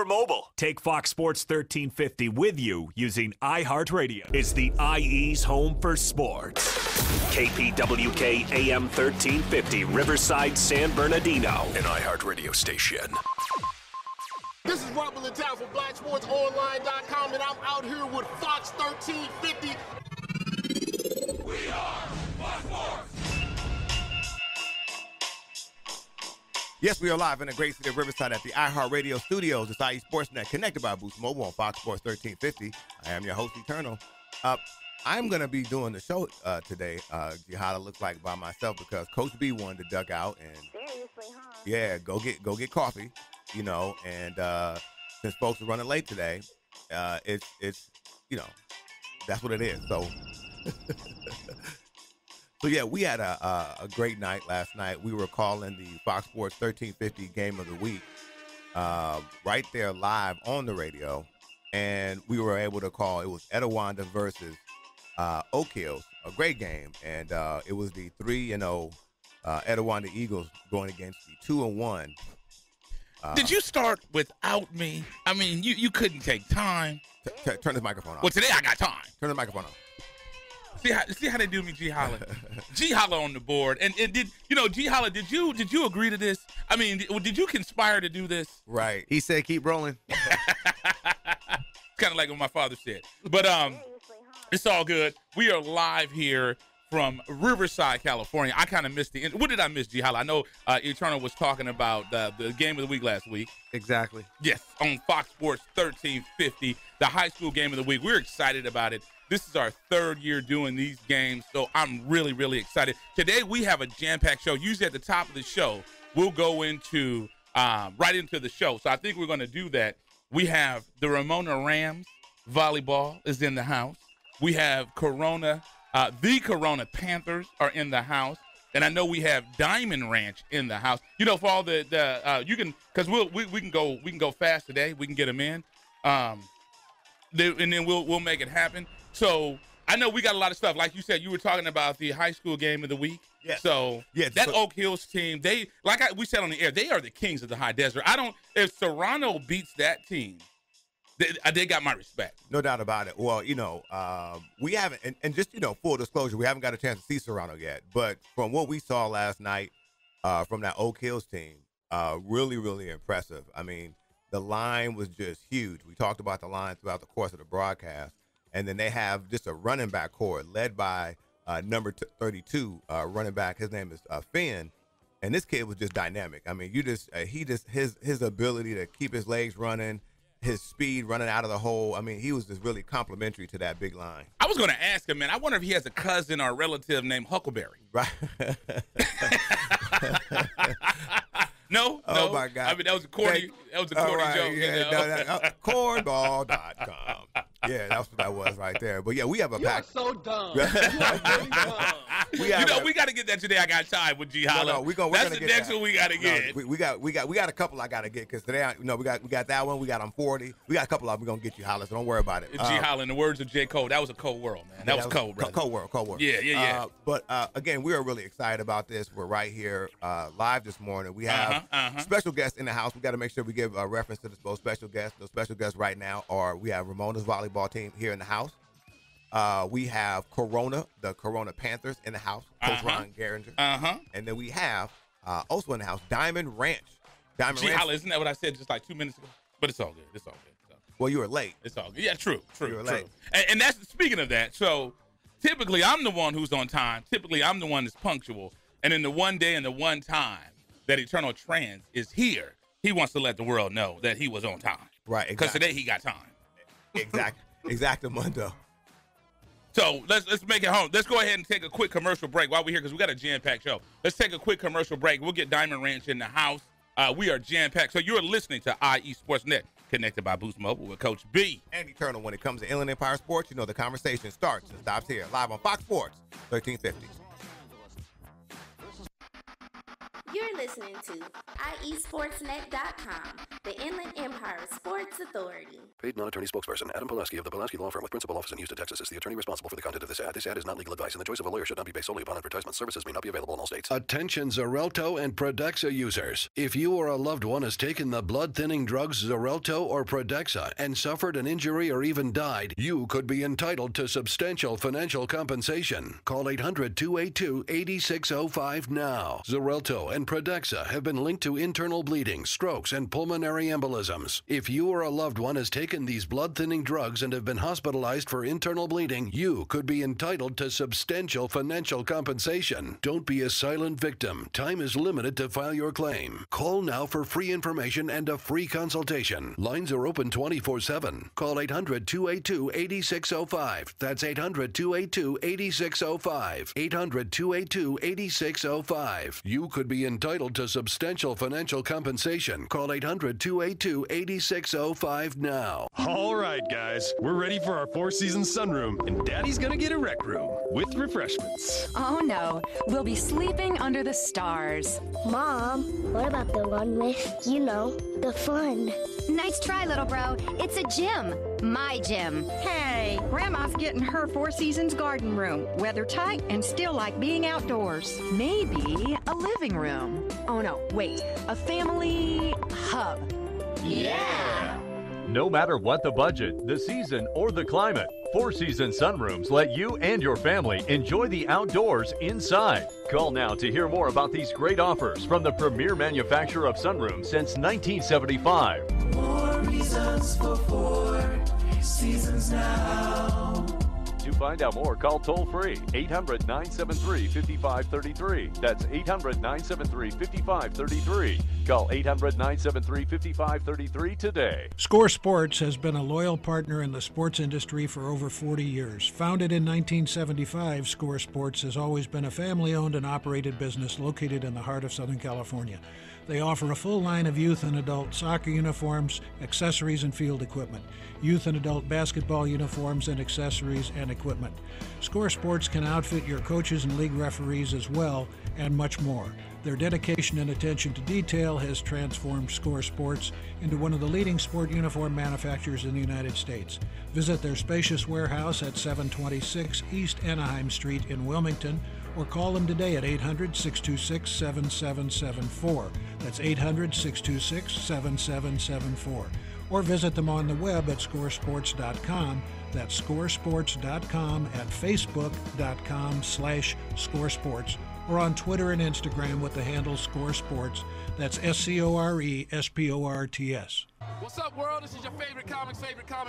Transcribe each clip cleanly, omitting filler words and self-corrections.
or mobile. Take Fox Sports 1350 with you using iHeartRadio. It's the IE's home for sports. KPWK AM 1350, Riverside, San Bernardino, an iHeartRadio station. This is Rumble in Town for BlackSportsOnline.com, and I'm out here with Fox 1350. We are Fox Sports. Yes, we are live in the great city of Riverside at the iHeartRadio studios. It's IE Sportsnet, connected by Boost Mobile on Fox Sports 1350. I am your host, Eternal. I'm going to be doing the show today, Jihala, looks like by myself, because Coach B wanted to duck out and Seriously, huh? yeah, go get coffee, you know. And since folks are running late today, it's you know, that's what it is. So. So, yeah, we had a great night last night. We were calling the Fox Sports 1350 Game of the Week right there live on the radio. And we were able to call, it was Etiwanda versus Oak Hills, a great game. And it was the 3-0 Etiwanda Eagles going against the 2-1. Did you start without me? I mean, you couldn't take time. Turn this microphone off. Well, today I got time. Turn the microphone off. See how they do me, G Holla. G Holla on the board, and did you know G Holla? Did you agree to this? I mean, did you conspire to do this? Right. He said, "Keep rolling." It's kind of like what my father said, but it's all good. We are live here from Riverside, California. I kind of missed what did I miss, G Holla? I know Eternal was talking about the game of the week last week. Exactly. Yes, on Fox Sports 1350, the high school game of the week. We're excited about it. This is our third year doing these games, so I'm really, really excited. Today we have a jam-packed show. Usually at the top of the show, we'll go into right into the show. So I think we're going to do that. We have the Ramona Rams volleyball is in the house. We have the Corona Panthers are in the house. And I know we have Diamond Ranch in the house. You know, for all the you can, because we can go fast today. We can get them in, and then we'll make it happen. So I know we got a lot of stuff. Like you said, you were talking about the high school game of the week. Yes. So that Oak Hills team, we said on the air, they are the kings of the high desert. If Serrano beats that team, they got my respect. No doubt about it. Well, you know, we haven't, and just, you know, full disclosure, we haven't got a chance to see Serrano yet. But from what we saw last night from that Oak Hills team, really, really impressive. I mean, the line was just huge. We talked about the line throughout the course of the broadcast. And then they have just a running back core led by number 32 running back. His name is Finn. And this kid was just dynamic. I mean, his ability to keep his legs running, his speed running out of the hole. I mean, he was just really complimentary to that big line. I was going to ask him, man, I wonder if he has a cousin or a relative named Huckleberry. Right. No? Oh, my God. I mean, that was a corny joke. Yeah, you know? cornball.com. Yeah, that's what that was right there. But, yeah, we have a pack. You're so dumb. You are really dumb. We got to get that today. I got time with G Holla. That's the next one we got to get. We got a couple I got to get, because today, we got that one. We got on 40. We got a couple of them we're going to get you, Holla, so don't worry about it. G Holla, in the words of J. Cole, that was a cold world, man. That was cold, brother. Cold world. Yeah. But, again, we are really excited about this. We're right here live this morning. We have special guests in the house. We got to make sure we give a reference to those special guests. Those special guests right now we have Ramona's volleyball team here in the house. We have the Corona Panthers in the house, Coach Ron Garinger. And then we have also in the house Diamond Ranch. Gee, Holla, isn't that what I said just like 2 minutes ago? But it's all good. It's all good. Well, you were late. It's all good. Yeah, true. You were late. And that's, speaking of that, so typically I'm the one who's on time. Typically I'm the one that's punctual. And in the one day and the one time that Eternal Trans is here, he wants to let the world know that he was on time. Right, because today he got time. Exactly, Mundo. So let's make it home. Let's go ahead and take a quick commercial break while we're here, because we got a jam-packed show. Let's take a quick commercial break. We'll get Diamond Ranch in the house. We are jam-packed. So you're listening to IE Sportsnet, connected by Boost Mobile with Coach B. And Eternal. When it comes to Inland Empire Sports, you know the conversation starts and stops here, live on Fox Sports 1350. You're listening to IESportsNet.com, the Inland Empire Sports Authority. Paid non-attorney spokesperson Adam Pulaski of the Pulaski Law Firm with principal office in Houston, Texas is the attorney responsible for the content of this ad. This ad is not legal advice, and the choice of a lawyer should not be based solely upon advertisement. Services may not be available in all states. Attention Xarelto and Pradaxa users. If you or a loved one has taken the blood-thinning drugs Xarelto or Pradaxa and suffered an injury or even died, you could be entitled to substantial financial compensation. Call 800-282-8605 now. Xarelto and Pradaxa have been linked to internal bleeding, strokes, and pulmonary embolisms. If you or a loved one has taken these blood-thinning drugs and have been hospitalized for internal bleeding, you could be entitled to substantial financial compensation. Don't be a silent victim. Time is limited to file your claim. Call now for free information and a free consultation. Lines are open 24/7. Call 800-282-8605. That's 800-282-8605. 800-282-8605. You could be entitled to substantial financial compensation. Call 800-282-8605 now. All right, guys, we're ready for our Four Seasons sunroom, and Daddy's gonna get a rec room with refreshments. Oh no, we'll be sleeping under the stars. Mom, what about the one with, the fun? Nice try, little bro. It's a gym. My gym. Hey, Grandma's getting her Four Seasons garden room. Weather tight and still like being outdoors. Maybe a living room. Oh no, wait, a family hub. Yeah! No matter what the budget, the season, or the climate, Four Seasons sunrooms let you and your family enjoy the outdoors inside. Call now to hear more about these great offers from the premier manufacturer of sunrooms since 1975. More reasons for Four Seasons now. To find out more, call toll-free 800-973-5533. That's 800-973-5533. Call 800-973-5533 today. Score Sports has been a loyal partner in the sports industry for over 40 years. Founded in 1975, Score Sports has always been a family-owned and operated business located in the heart of Southern California. They offer a full line of youth and adult soccer uniforms, accessories, and field equipment, youth and adult basketball uniforms and accessories and equipment. Score Sports can outfit your coaches and league referees as well, and much more. Their dedication and attention to detail has transformed Score Sports into one of the leading sport uniform manufacturers in the United States. Visit their spacious warehouse at 726 East Anaheim Street in Wilmington, or call them today at 800-626-7774. That's 800-626-7774. Or visit them on the web at scoresports.com. That's scoresports.com, at facebook.com/scoresports, or on Twitter and Instagram with the handle ScoreSports. That's SCORESPORTS. What's up, world? This is your favorite comic,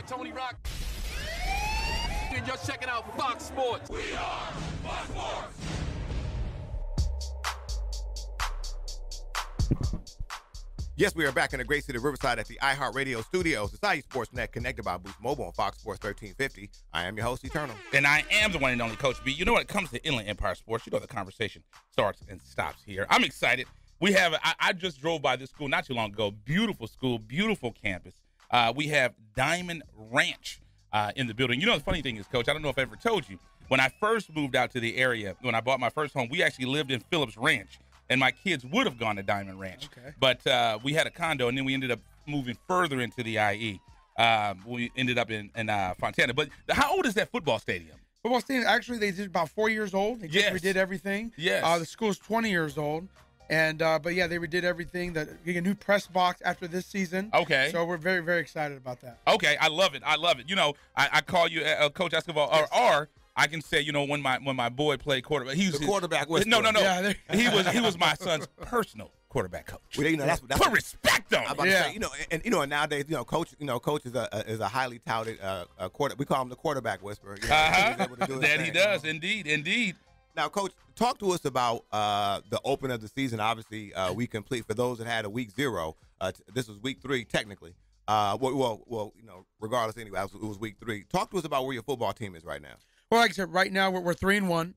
Tony Rock. And you're checking out Fox Sports. We are Fox Sports. Yes, we are back in the great city of Riverside at the iHeartRadio studios. It's IE Sportsnet, connected by Boost Mobile on Fox Sports 1350. I am your host, Eternal. And I am the one and only Coach B. You know, when it comes to Inland Empire Sports, the conversation starts and stops here. I'm excited. I just drove by this school not too long ago. Beautiful school, beautiful campus. We have Diamond Ranch in the building. You know, the funny thing is, Coach, I don't know if I ever told you, when I first moved out to the area, when I bought my first home, we actually lived in Phillips Ranch. And my kids would have gone to Diamond Ranch. Okay. But we had a condo, and then we ended up moving further into the IE. We ended up in Fontana. But how old is that football stadium? Football stadium, actually, they did about 4 years old. They just redid everything. Yes. The school's 20 years old. And but yeah, they redid everything. You get a new press box after this season. Okay. So we're very, very excited about that. Okay, I love it. You know, I call you Coach Escobar, or I can say, you know, when my boy played quarterback, he was the quarterback. No. Yeah, he was my son's personal quarterback coach. Well, you know, that's put respect on. I'm about to say, you know, and nowadays, Coach is a highly touted quarter. We call him the quarterback whisperer. You know, that he does, indeed. Now, Coach, talk to us about the open of the season. Obviously, we complete for those that had a week 0. This was week 3, technically. Well, you know, regardless, anyway, it was week 3. Talk to us about where your football team is right now. Well, like I said, right now we're 3-1.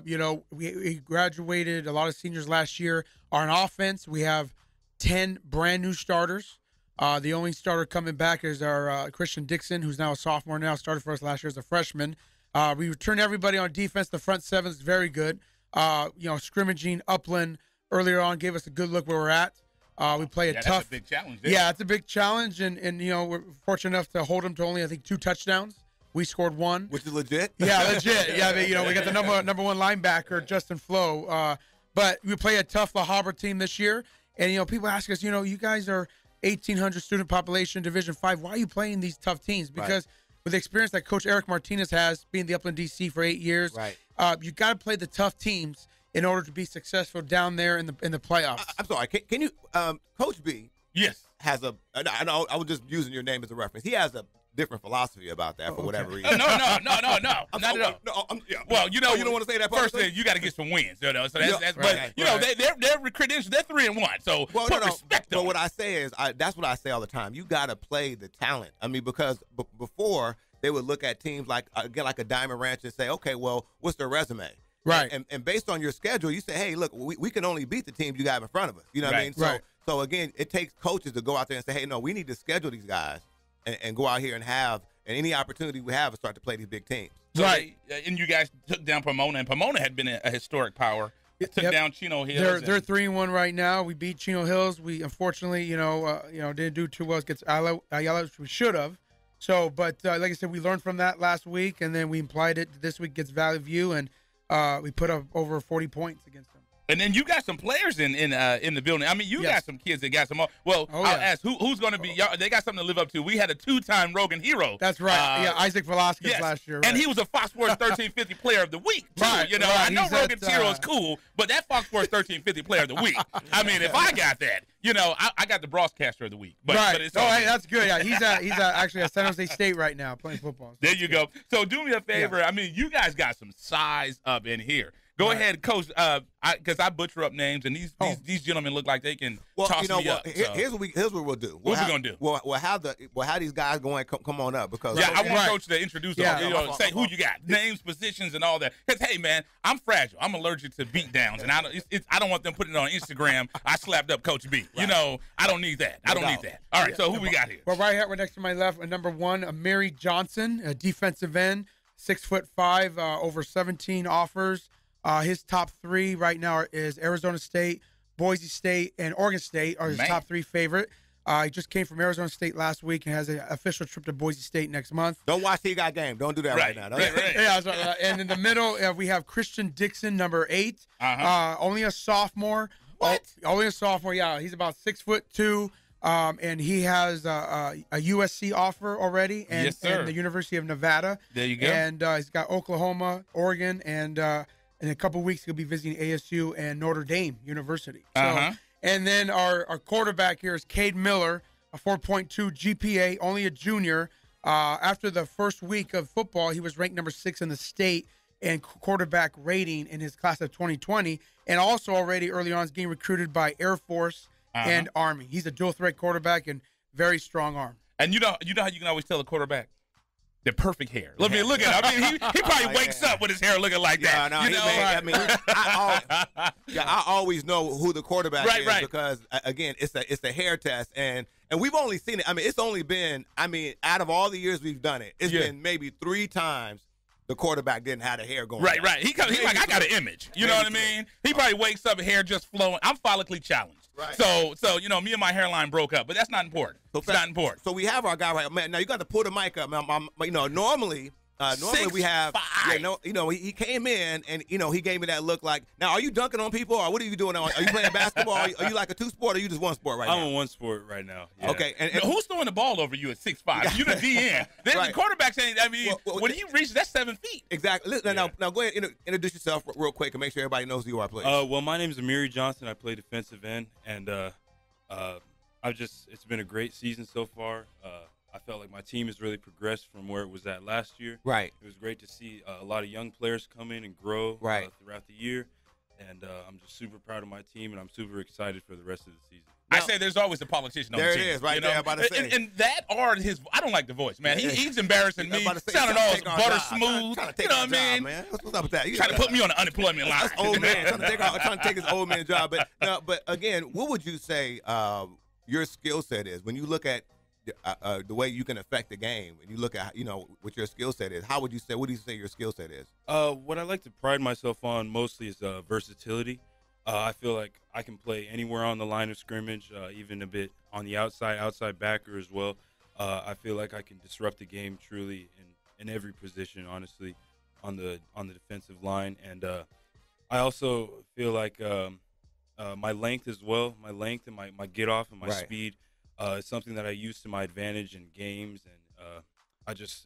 You know, we graduated a lot of seniors last year. On offense, we have 10 brand new starters. The only starter coming back is our Christian Dixon, who's now a sophomore now, started for us last year as a freshman. We returned everybody on defense. The front seven is very good. You know, scrimmaging, Upland, earlier on gave us a good look where we're at. We play a tough. That's a big challenge there. Yeah, it's a big challenge, and we're fortunate enough to hold them to only, I think, 2 touchdowns. We scored 1, which is legit. Yeah, legit. Yeah, we got the number 1 linebacker, Justin Flo. But we play a tough La Habra team this year, and people ask us, you guys are 1,800 student population, Division 5. Why are you playing these tough teams? Because with the experience that Coach Eric Martinez has, being the Upland DC for 8 years, you got to play the tough teams in order to be successful down there in the playoffs. I'm sorry. Can you, Coach B? Yes. Has I know I was just using your name as a reference. He has a different philosophy about that for whatever reason. No. Not at all. Well, you don't want to say that. First thing, you got to get some wins. So that's but they're credentials. They're 3-1. So put respect on. But what I say is, that's what I say all the time. You got to play the talent. I mean, because before they would look at teams like a Diamond Ranch and say, okay, well, what's their resume? Right. And based on your schedule, you say, hey, look, we can only beat the teams you got in front of us. You know what I mean? So again, it takes coaches to go out there and say, hey, no, we need to schedule these guys and go out here and any opportunity we have to start to play these big teams. So and you guys took down Pomona, and Pomona had been a historic power. Took down Chino Hills. They're 3-1 right now. We beat Chino Hills. We unfortunately, didn't do too well against Ayala, which we should have. So, but like I said, we learned from that last week, and then we applied it this week against Valley View, and we put up over 40 points against them. And then you got some players in the building. I mean, you got some kids that got some. Well, I'll ask who's going to be. Y'all, they got something to live up to. We had a 2-time Rogan hero. That's right. Isaac Velasquez last year. Right. And he was a Fox Sports 1350 Player of the Week too. I know Rogan's hero is cool, but that Fox Sports 1350 Player of the Week. I mean, if I got that, I got the broadcaster of the week. But it's hey, that's good. Yeah, he's actually at San Jose State right now playing football. So there you go. So do me a favor. Yeah. I mean, you guys got some size up in here. Go ahead, Coach, because I butcher up names, and these gentlemen look like they can toss me up. Here's what we'll do. What we going to do? We'll have these guys go and come on up. Because I want Coach to introduce them. Say who you got, names, positions, and all that. Because, hey, man, I'm fragile. I'm allergic to beatdowns, and I don't want them putting it on Instagram. I slapped up Coach B. Right. I don't need that. I don't need that. All right, so who we got here? Well, right here, we're next to my left, number 1, Mary Johnson, a defensive end, 6'5", over 17 offers. His top 3 right now is Arizona State, Boise State, and Oregon State are his top 3 favorite. He just came from Arizona State last week and has an official trip to Boise State next month. Don't watch the guy game. Don't do that right now. Right. Yeah, and in the middle, we have Christian Dixon, number 8. Only a sophomore. What? Only a sophomore, yeah. He's about 6'2", and he has a USC offer already and the University of Nevada. There you go. And he's got Oklahoma, Oregon, and in a couple weeks, he'll be visiting ASU and Notre Dame University. So, and then our quarterback here is Cade Miller, a 4.2 GPA, only a junior. After the first week of football, he was ranked number 6 in the state in quarterback rating in his class of 2020, and also already early on is getting recruited by Air Force and Army. He's a dual-threat quarterback and very strong arm. And you know how you can always tell a quarterback? The perfect hair. Look at him. I mean, he probably wakes up with his hair looking like that. I always know who the quarterback is because again, it's a hair test, and we've only seen it. I mean, it's only been out of all the years we've done it, it's been maybe 3 times the quarterback didn't have the hair going. Right. He's like, I got an image. You know what I mean? He probably wakes up, hair just flowing. I'm follically challenged. Right. So me and my hairline broke up, but that's not important. It's not important. So we have our guy right now. You got to pull the mic up. Normally we have, he came in and he gave me that look like. Now, are you dunking on people or what are you doing? Are you playing basketball? Are you like a 2-sport or are you just 1 sport right now? I'm in 1 sport right now. Yeah. Okay. And who's throwing the ball over you at 6'5"? You the DN. The quarterback saying, when he reaches, that's 7 feet. Exactly. Now go ahead and introduce yourself real quick and make sure everybody knows who you are, please. Well, my name is Mary Johnson. I play defensive end, and it's been a great season so far. I felt like my team has really progressed from where it was at last year. Right. It was great to see a lot of young players come in and grow throughout the year. And I'm just super proud of my team, and I'm super excited for the rest of the season. Now, I say there's always a politician on the team. There it is, right there. I'm about to say. And that are his – I don't like the voice, man. He's embarrassing me. Sounding all butter smooth. You know what I mean? Man. What's up with that? Trying to put me on the unemployment line. That's old man. trying to take his old man job. But again, what would you say your skill set is when you look at the way you can affect the game, and you look at what your skill set is? What do you say your skill set is? What I like to pride myself on mostly is versatility. I feel like I can play anywhere on the line of scrimmage, even a bit on the outside backer as well. I feel like I can disrupt the game truly in every position, honestly, on the defensive line. And I also feel like my length as well, my length and my get off and my speed is something that I use to my advantage in games. And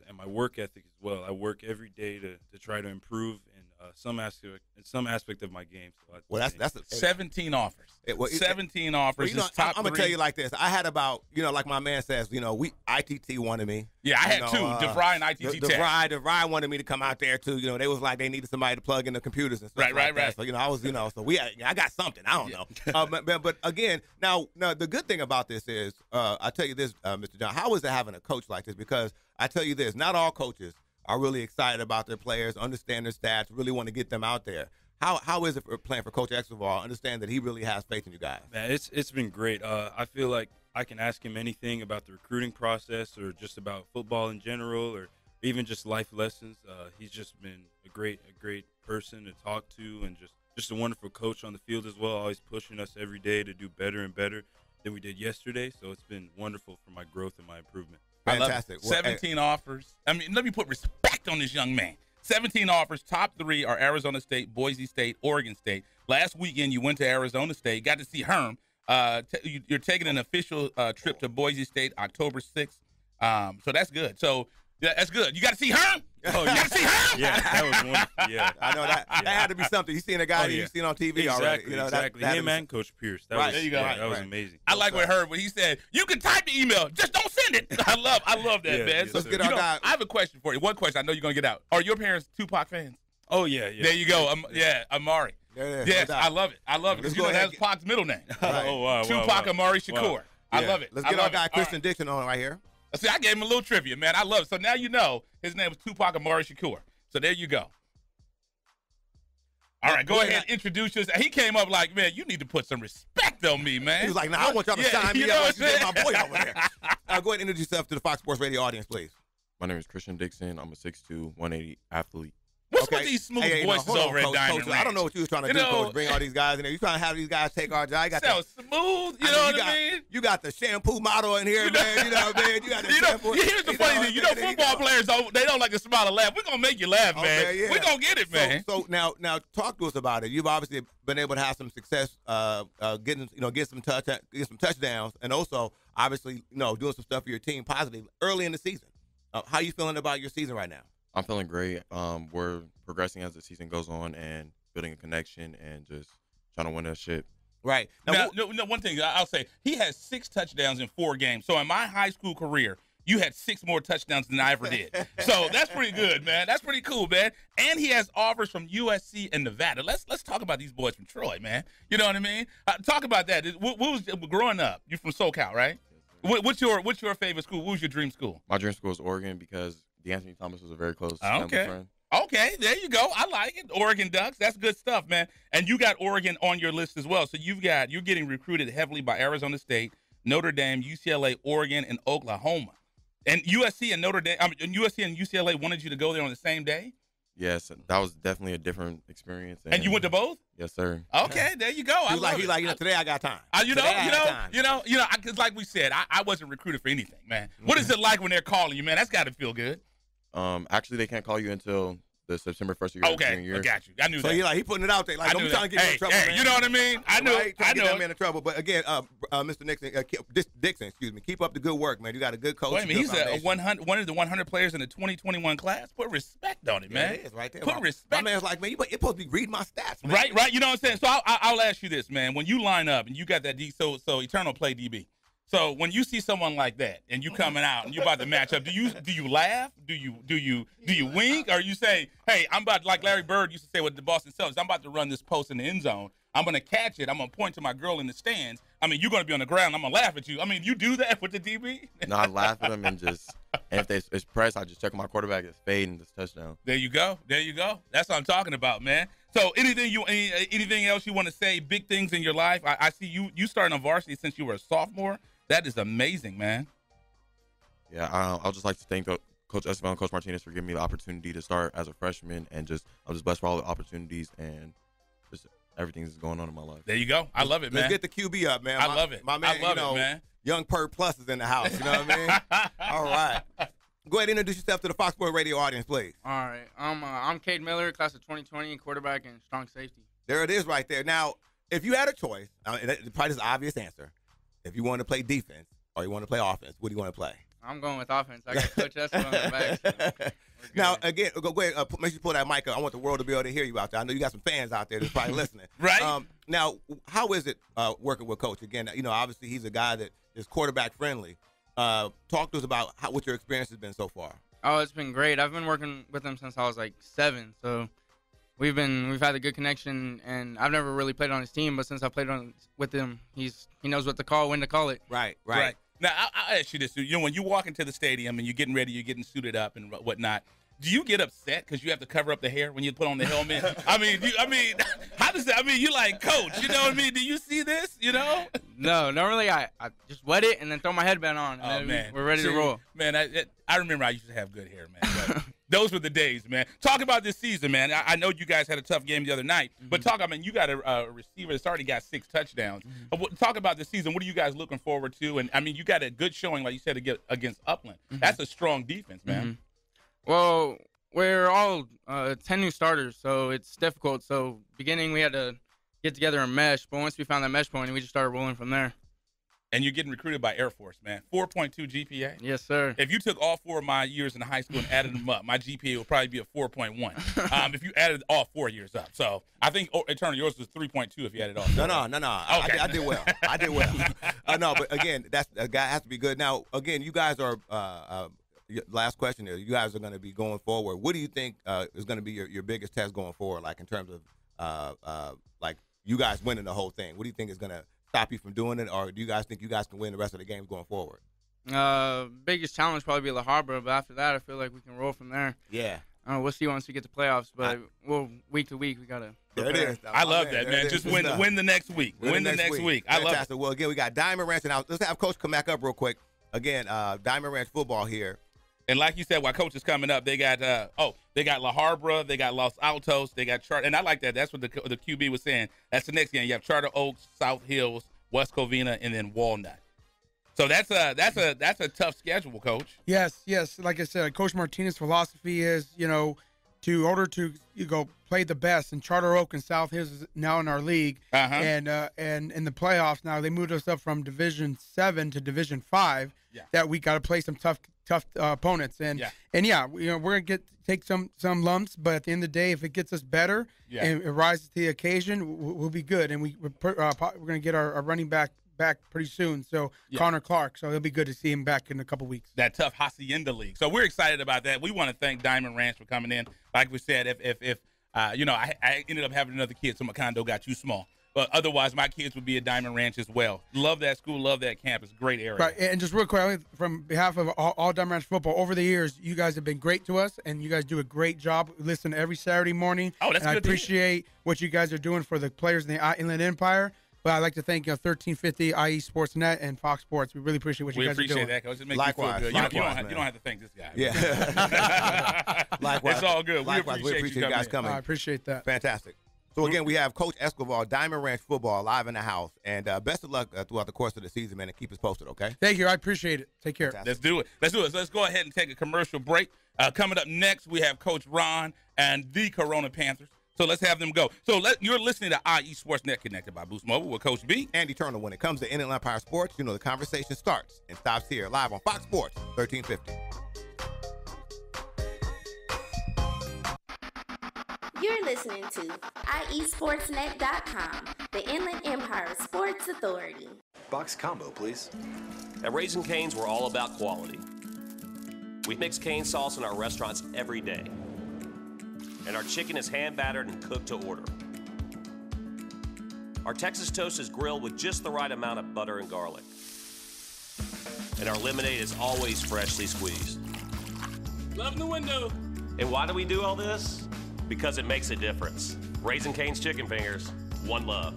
and my work ethic as well. I work every day to try to improve in some aspect of my game. So that's 17 offers. 17 offers. Well, I'm gonna tell you like this. I had about, like my man says, ITT wanted me. Yeah, I had two. DeVry and ITT. DeVry wanted me to come out there too. They was like they needed somebody to plug in the computers and stuff. Right. So I was, so I got something. I don't know. But again, now the good thing about this is, I tell you this, Mr. John, how is it having a coach like this? Because I tell you this, not all coaches are really excited about their players, understand their stats, really want to get them out there. How is it playing for Coach Exeval? Understand that he really has faith in you guys. Man, it's been great. I feel like I can ask him anything about the recruiting process or just about football in general or even just life lessons. He's just been a great person to talk to and just a wonderful coach on the field as well, always pushing us every day to do better and better than we did yesterday. So it's been wonderful for my growth and my improvement. Fantastic. 17 offers. I mean, let me put respect on this young man. 17 offers. Top 3 are Arizona State, Boise State, Oregon State. Last weekend, you went to Arizona State, got to see Herm. You're taking an official trip to Boise State October 6th. So that's good. So that's good. You got to see Herm? Oh, you got to see Herm? Yeah, that was wonderful. Yeah. I know that. That had to be something. You seen a guy that you've seen on TV already. Exactly. Him and Coach Pierce. There you go. That was amazing. I like what Herm, when he said, you can type the email, just don't send it. I love that, man. Yes, let's get our guy. I have a question for you. One question I know you're going to get out. Are your parents Tupac fans? Oh, yeah. There you go. Amari. Yes, I love it. Because that's Pac's middle name. Oh, wow. Tupac Amari Shakur. I love it. Let's get our guy Christian Dixon on right here. See, I gave him a little trivia, man. I love it. So now you know his name was Tupac Amari Shakur. So there you go. All right, go ahead and introduce yourself. He came up like, man, you need to put some respect on me, man. He was like, I want y'all to sign me up like you did my boy over there. Go ahead and introduce yourself to the Fox Sports Radio audience, please. My name is Christian Dixon. I'm a 6'2", 180 athlete. What's with these smooth voices over at Diamond Ranch? I don't know what you was trying to do, Coach. Bring all these guys in there. You trying to have these guys take our job? Sounds smooth. You know what I mean? You got the shampoo model in here, man. You know what I mean? You got the shampoo. Here's the funny thing. Football players, they don't like to smile and laugh. We're going to make you laugh, man. We're going to get it, man. So now talk to us about it. You've obviously been able to have some success getting some touchdowns, and also, obviously, doing some stuff for your team positive early in the season. How you feeling about your season right now? I'm feeling great. We're progressing as the season goes on and building a connection and just trying to win that shit. Right. Now, one thing I'll say, he has 6 touchdowns in 4 games. So in my high school career, you had 6 more touchdowns than I ever did. So that's pretty good, man. That's pretty cool, man. And he has offers from USC and Nevada. Let's talk about these boys from Troy, man. You know what I mean? Talk about that. What was growing up? You're from SoCal, right? What's your favorite school? What was your dream school? My dream school is Oregon because DeAnthony Thomas was a very close family friend. Okay, there you go. I like it. Oregon Ducks. That's good stuff, man. And you got Oregon on your list as well. So you're getting recruited heavily by Arizona State, Notre Dame, UCLA, Oregon, and Oklahoma. And USC and USC and UCLA wanted you to go there on the same day? Yes, that was definitely a different experience. And you went to both? Yes, sir. Okay, there you go. Today I got time. Because like we said, I wasn't recruited for anything, man. What is it like when they're calling you, man? That's got to feel good. Actually, they can't call you until the September 1st of your junior year. I got you. I knew that. So he putting it out there. Like, don't be trying to get me in trouble, man. You know what I mean? I know. Right? I know. Get that man in trouble. But again, Mr. Dixon, keep up the good work, man. You got a good coach. Wait a minute, he's one of the 100 players in the 2021 class. Put respect on it, man. It is right there. Put respect. My man's like, man, you're supposed to be reading my stats, man. Right. You know what I'm saying? So I'll ask you this, man. When you line up and you got that so Eternal play DB. So when you see someone like that and you coming out and you about to match up, do you laugh? Do you wink? Or you say, hey, I'm about, like Larry Bird used to say with the Boston Celtics, I'm about to run this post in the end zone. I'm going to catch it. I'm going to point to my girl in the stands. I mean, you're going to be on the ground. I'm going to laugh at you. I mean, you do that with the DB? No, I laugh at them and if it's press, I just check my quarterback. It's fade and it's touchdown. There you go. That's what I'm talking about, man. So anything else you want to say, big things in your life? I see you starting on varsity since you were a sophomore. That is amazing, man. Yeah, I'll just like to thank Coach Estevão and Coach Martinez for giving me the opportunity to start as a freshman, and I'm just blessed for all the opportunities and just everything's going on in my life. There you go. I love it, man. Let's get the QB up, man. I love it. My man, I love it, man. Young Perk Plus is in the house. You know what I mean? All right. Go ahead and introduce yourself to the Fox Sports Radio audience, please. All right. I'm Cade Miller, class of 2020, quarterback and strong safety. There it is right there. Now, if you had a choice, and probably is the obvious answer, if you want to play defense or you want to play offense, what do you want to play? I'm going with offense. I got Coach Esco on the back. So now, again, go ahead. Make sure you pull that mic up. I want the world to be able to hear you out there. I know you got some fans out there that's probably listening. Right. Now, how is it working with Coach? Again, obviously he's a guy that is quarterback friendly. Talk to us about what your experience has been so far. Oh, it's been great. I've been working with him since I was like 7, so we've had a good connection. And I've never really played on his team, but since I played with him, he knows what to call, when to call it. Right. Now I'll ask you this: when you walk into the stadium and you're getting ready, you're getting suited up and whatnot. Do you get upset because you have to cover up the hair when you put on the helmet? I mean, how does that? I mean, you like, Coach, you know what I mean? Do you see this? No, normally I just wet it and then throw my headband on. And then we're ready to roll. Man, I remember I used to have good hair, man. But those were the days, man. Talk about this season, man. I know you guys had a tough game the other night, but you got a receiver that's already got 6 touchdowns. Talk about this season. What are you guys looking forward to? And, I mean, you got a good showing, like you said, against Upland. That's a strong defense, man. Well, we're all 10 new starters, so it's difficult. So beginning we had to get together and mesh, but once we found that mesh point, we just started rolling from there. And you're getting recruited by Air Force, man. 4.2 GPA. Yes, sir. If you took all 4 of my years in high school and added them up, my GPA would probably be a 4.1. If you added all 4 years up. So I think eternal yours was 3.2 if you added all 4. No. Okay. I did well. No, but again, that guy has to be good. Now, again, you guys are last question here. You guys are going to be going forward. What do you think is going to be your biggest test going forward, like in terms of like you guys winning the whole thing? What do you think is going to stop you from doing it, or do you guys think you guys can win the rest of the games going forward? Biggest challenge probably be La Habra, but after that, I feel like we can roll from there. Yeah. We'll see once we get to playoffs, but week to week we gotta. There it is. I love that, man. Just win the next week. Win the next week. I love it. Well, again, we got Diamond Ranch, and let's have Coach come back up real quick. Again, Diamond Ranch football here. And like you said, while Coach is coming up, they got La Habra, they got Los Altos, they got Charter, and I like that. That's what the QB was saying. That's the next game. You have Charter Oaks, South Hills, West Covina, and then Walnut. So that's a tough schedule, Coach. Yes. Like I said, Coach Martinez's philosophy is, in order to play the best, and Charter Oak and South Hills is now in our league, and in the playoffs now they moved us up from Division 7 to Division 5. Yeah. That we got to play some tough opponents, and we're gonna take some lumps, but at the end of the day, if it gets us better and it rises to the occasion, we'll be good. And we're gonna get our running back pretty soon. So Connor Clark, so it'll be good to see him back in a couple weeks. That tough Hacienda League. So we're excited about that. We want to thank Diamond Ranch for coming in. Like we said, if I ended up having another kid, so my condo got too small. But otherwise, my kids would be at Diamond Ranch as well. Love that school, love that campus. Great area. Right, and just real quick, from behalf of all Diamond Ranch football, over the years, you guys have been great to us, and you guys do a great job. We listen every Saturday morning. Oh, that's good. I appreciate what you guys are doing for the players in the Inland Empire. But I'd like to thank 1350 IE Sportsnet and Fox Sports. We really appreciate what you guys are doing. We appreciate that, Coach. It makes Likewise. you feel good. You don't have to thank this guy. Yeah. Likewise. It's all good. Likewise. We appreciate you guys coming. I appreciate that. Fantastic. So, again, we have Coach Escobar, Diamond Ranch Football, live in the house. And best of luck throughout the course of the season, man, and keep us posted, okay? Thank you. I appreciate it. Take care. Let's do it. So let's go ahead and take a commercial break. Coming up next, we have Coach Ron and the Corona Panthers. So let's have them go. So you're listening to IE Sportsnet Connected by Boost Mobile with Coach B. Andy Turner. When it comes to Inland Empire Sports, the conversation starts and stops here, live on Fox Sports 1350. You're listening to IESportsNet.com, the Inland Empire Sports Authority. Box combo, please. At Raising Cane's, we're all about quality. We mix cane sauce in our restaurants every day. And our chicken is hand-battered and cooked to order. Our Texas toast is grilled with just the right amount of butter and garlic. And our lemonade is always freshly squeezed. Love the window. And why do we do all this? Because it makes a difference. Raising Cane's Chicken Fingers, one love.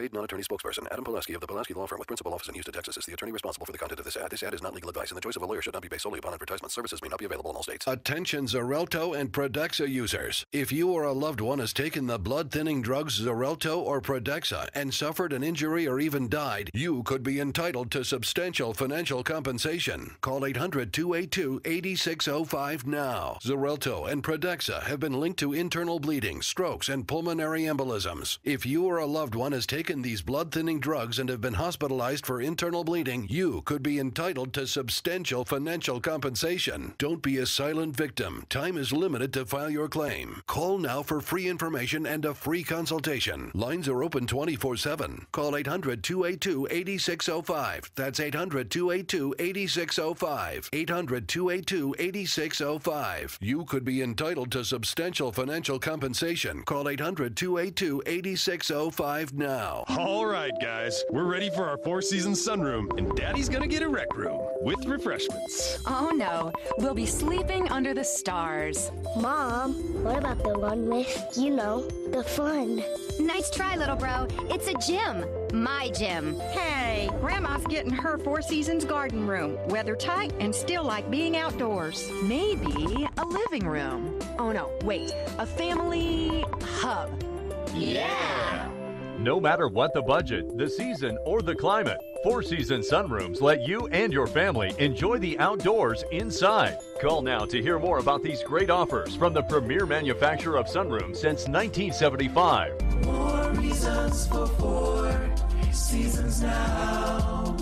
Paid non-attorney spokesperson Adam Pulaski of the Pulaski Law Firm with principal office in Houston, Texas is the attorney responsible for the content of this ad. This ad is not legal advice, and the choice of a lawyer should not be based solely upon advertisement. Services may not be available in all states. Attention Xarelto and Pradaxa users. If you or a loved one has taken the blood-thinning drugs Xarelto or Pradaxa and suffered an injury or even died, you could be entitled to substantial financial compensation. Call 800-282-8605 now. Xarelto and Pradaxa have been linked to internal bleeding, strokes, and pulmonary embolisms. If you or a loved one has taken these blood-thinning drugs and have been hospitalized for internal bleeding, you could be entitled to substantial financial compensation. Don't be a silent victim. Time is limited to file your claim. Call now for free information and a free consultation. Lines are open 24/7. Call 800-282-8605. That's 800-282-8605. 800-282-8605. You could be entitled to substantial financial compensation. Call 800-282-8605 now. All right, guys, we're ready for our four-season sunroom, and Daddy's gonna get a rec room with refreshments. Oh no, we'll be sleeping under the stars. Mom, what about the one with, the fun? Nice try, little bro. It's a gym. My gym. Hey, Grandma's getting her Four Seasons garden room. Weather tight and still like being outdoors. Maybe a living room. Oh no, wait, a family hub. Yeah! No matter what the budget, the season, or the climate, Four Seasons Sunrooms let you and your family enjoy the outdoors inside. Call now to hear more about these great offers from the premier manufacturer of sunrooms since 1975. More reasons for Four Seasons now.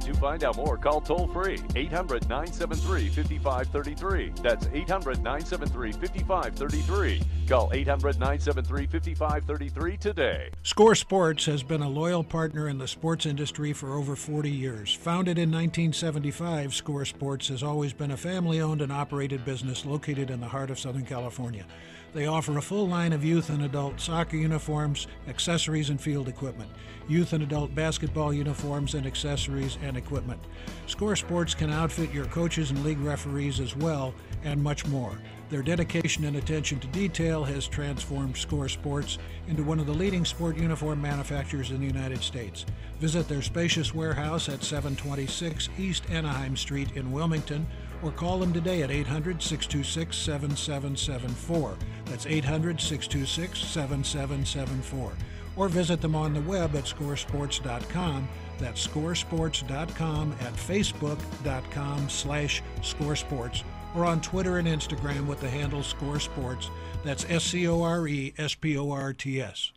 To find out more, call toll-free 800-973-5533. That's 800-973-5533. Call 800-973-5533 today. Score Sports has been a loyal partner in the sports industry for over 40 years. Founded in 1975, Score Sports has always been a family-owned and operated business located in the heart of Southern California. They offer a full line of youth and adult soccer uniforms, accessories, and field equipment, youth and adult basketball uniforms and accessories and equipment. Score Sports can outfit your coaches and league referees as well, and much more. Their dedication and attention to detail has transformed Score Sports into one of the leading sport uniform manufacturers in the United States. Visit their spacious warehouse at 726 East Anaheim Street in Wilmington, or call them today at 800-626-7774. That's 800-626-7774. Or visit them on the web at scoresports.com. That's scoresports.com, at facebook.com/scoresports, or on Twitter and Instagram with the handle ScoreSports. That's SCORESPORTS.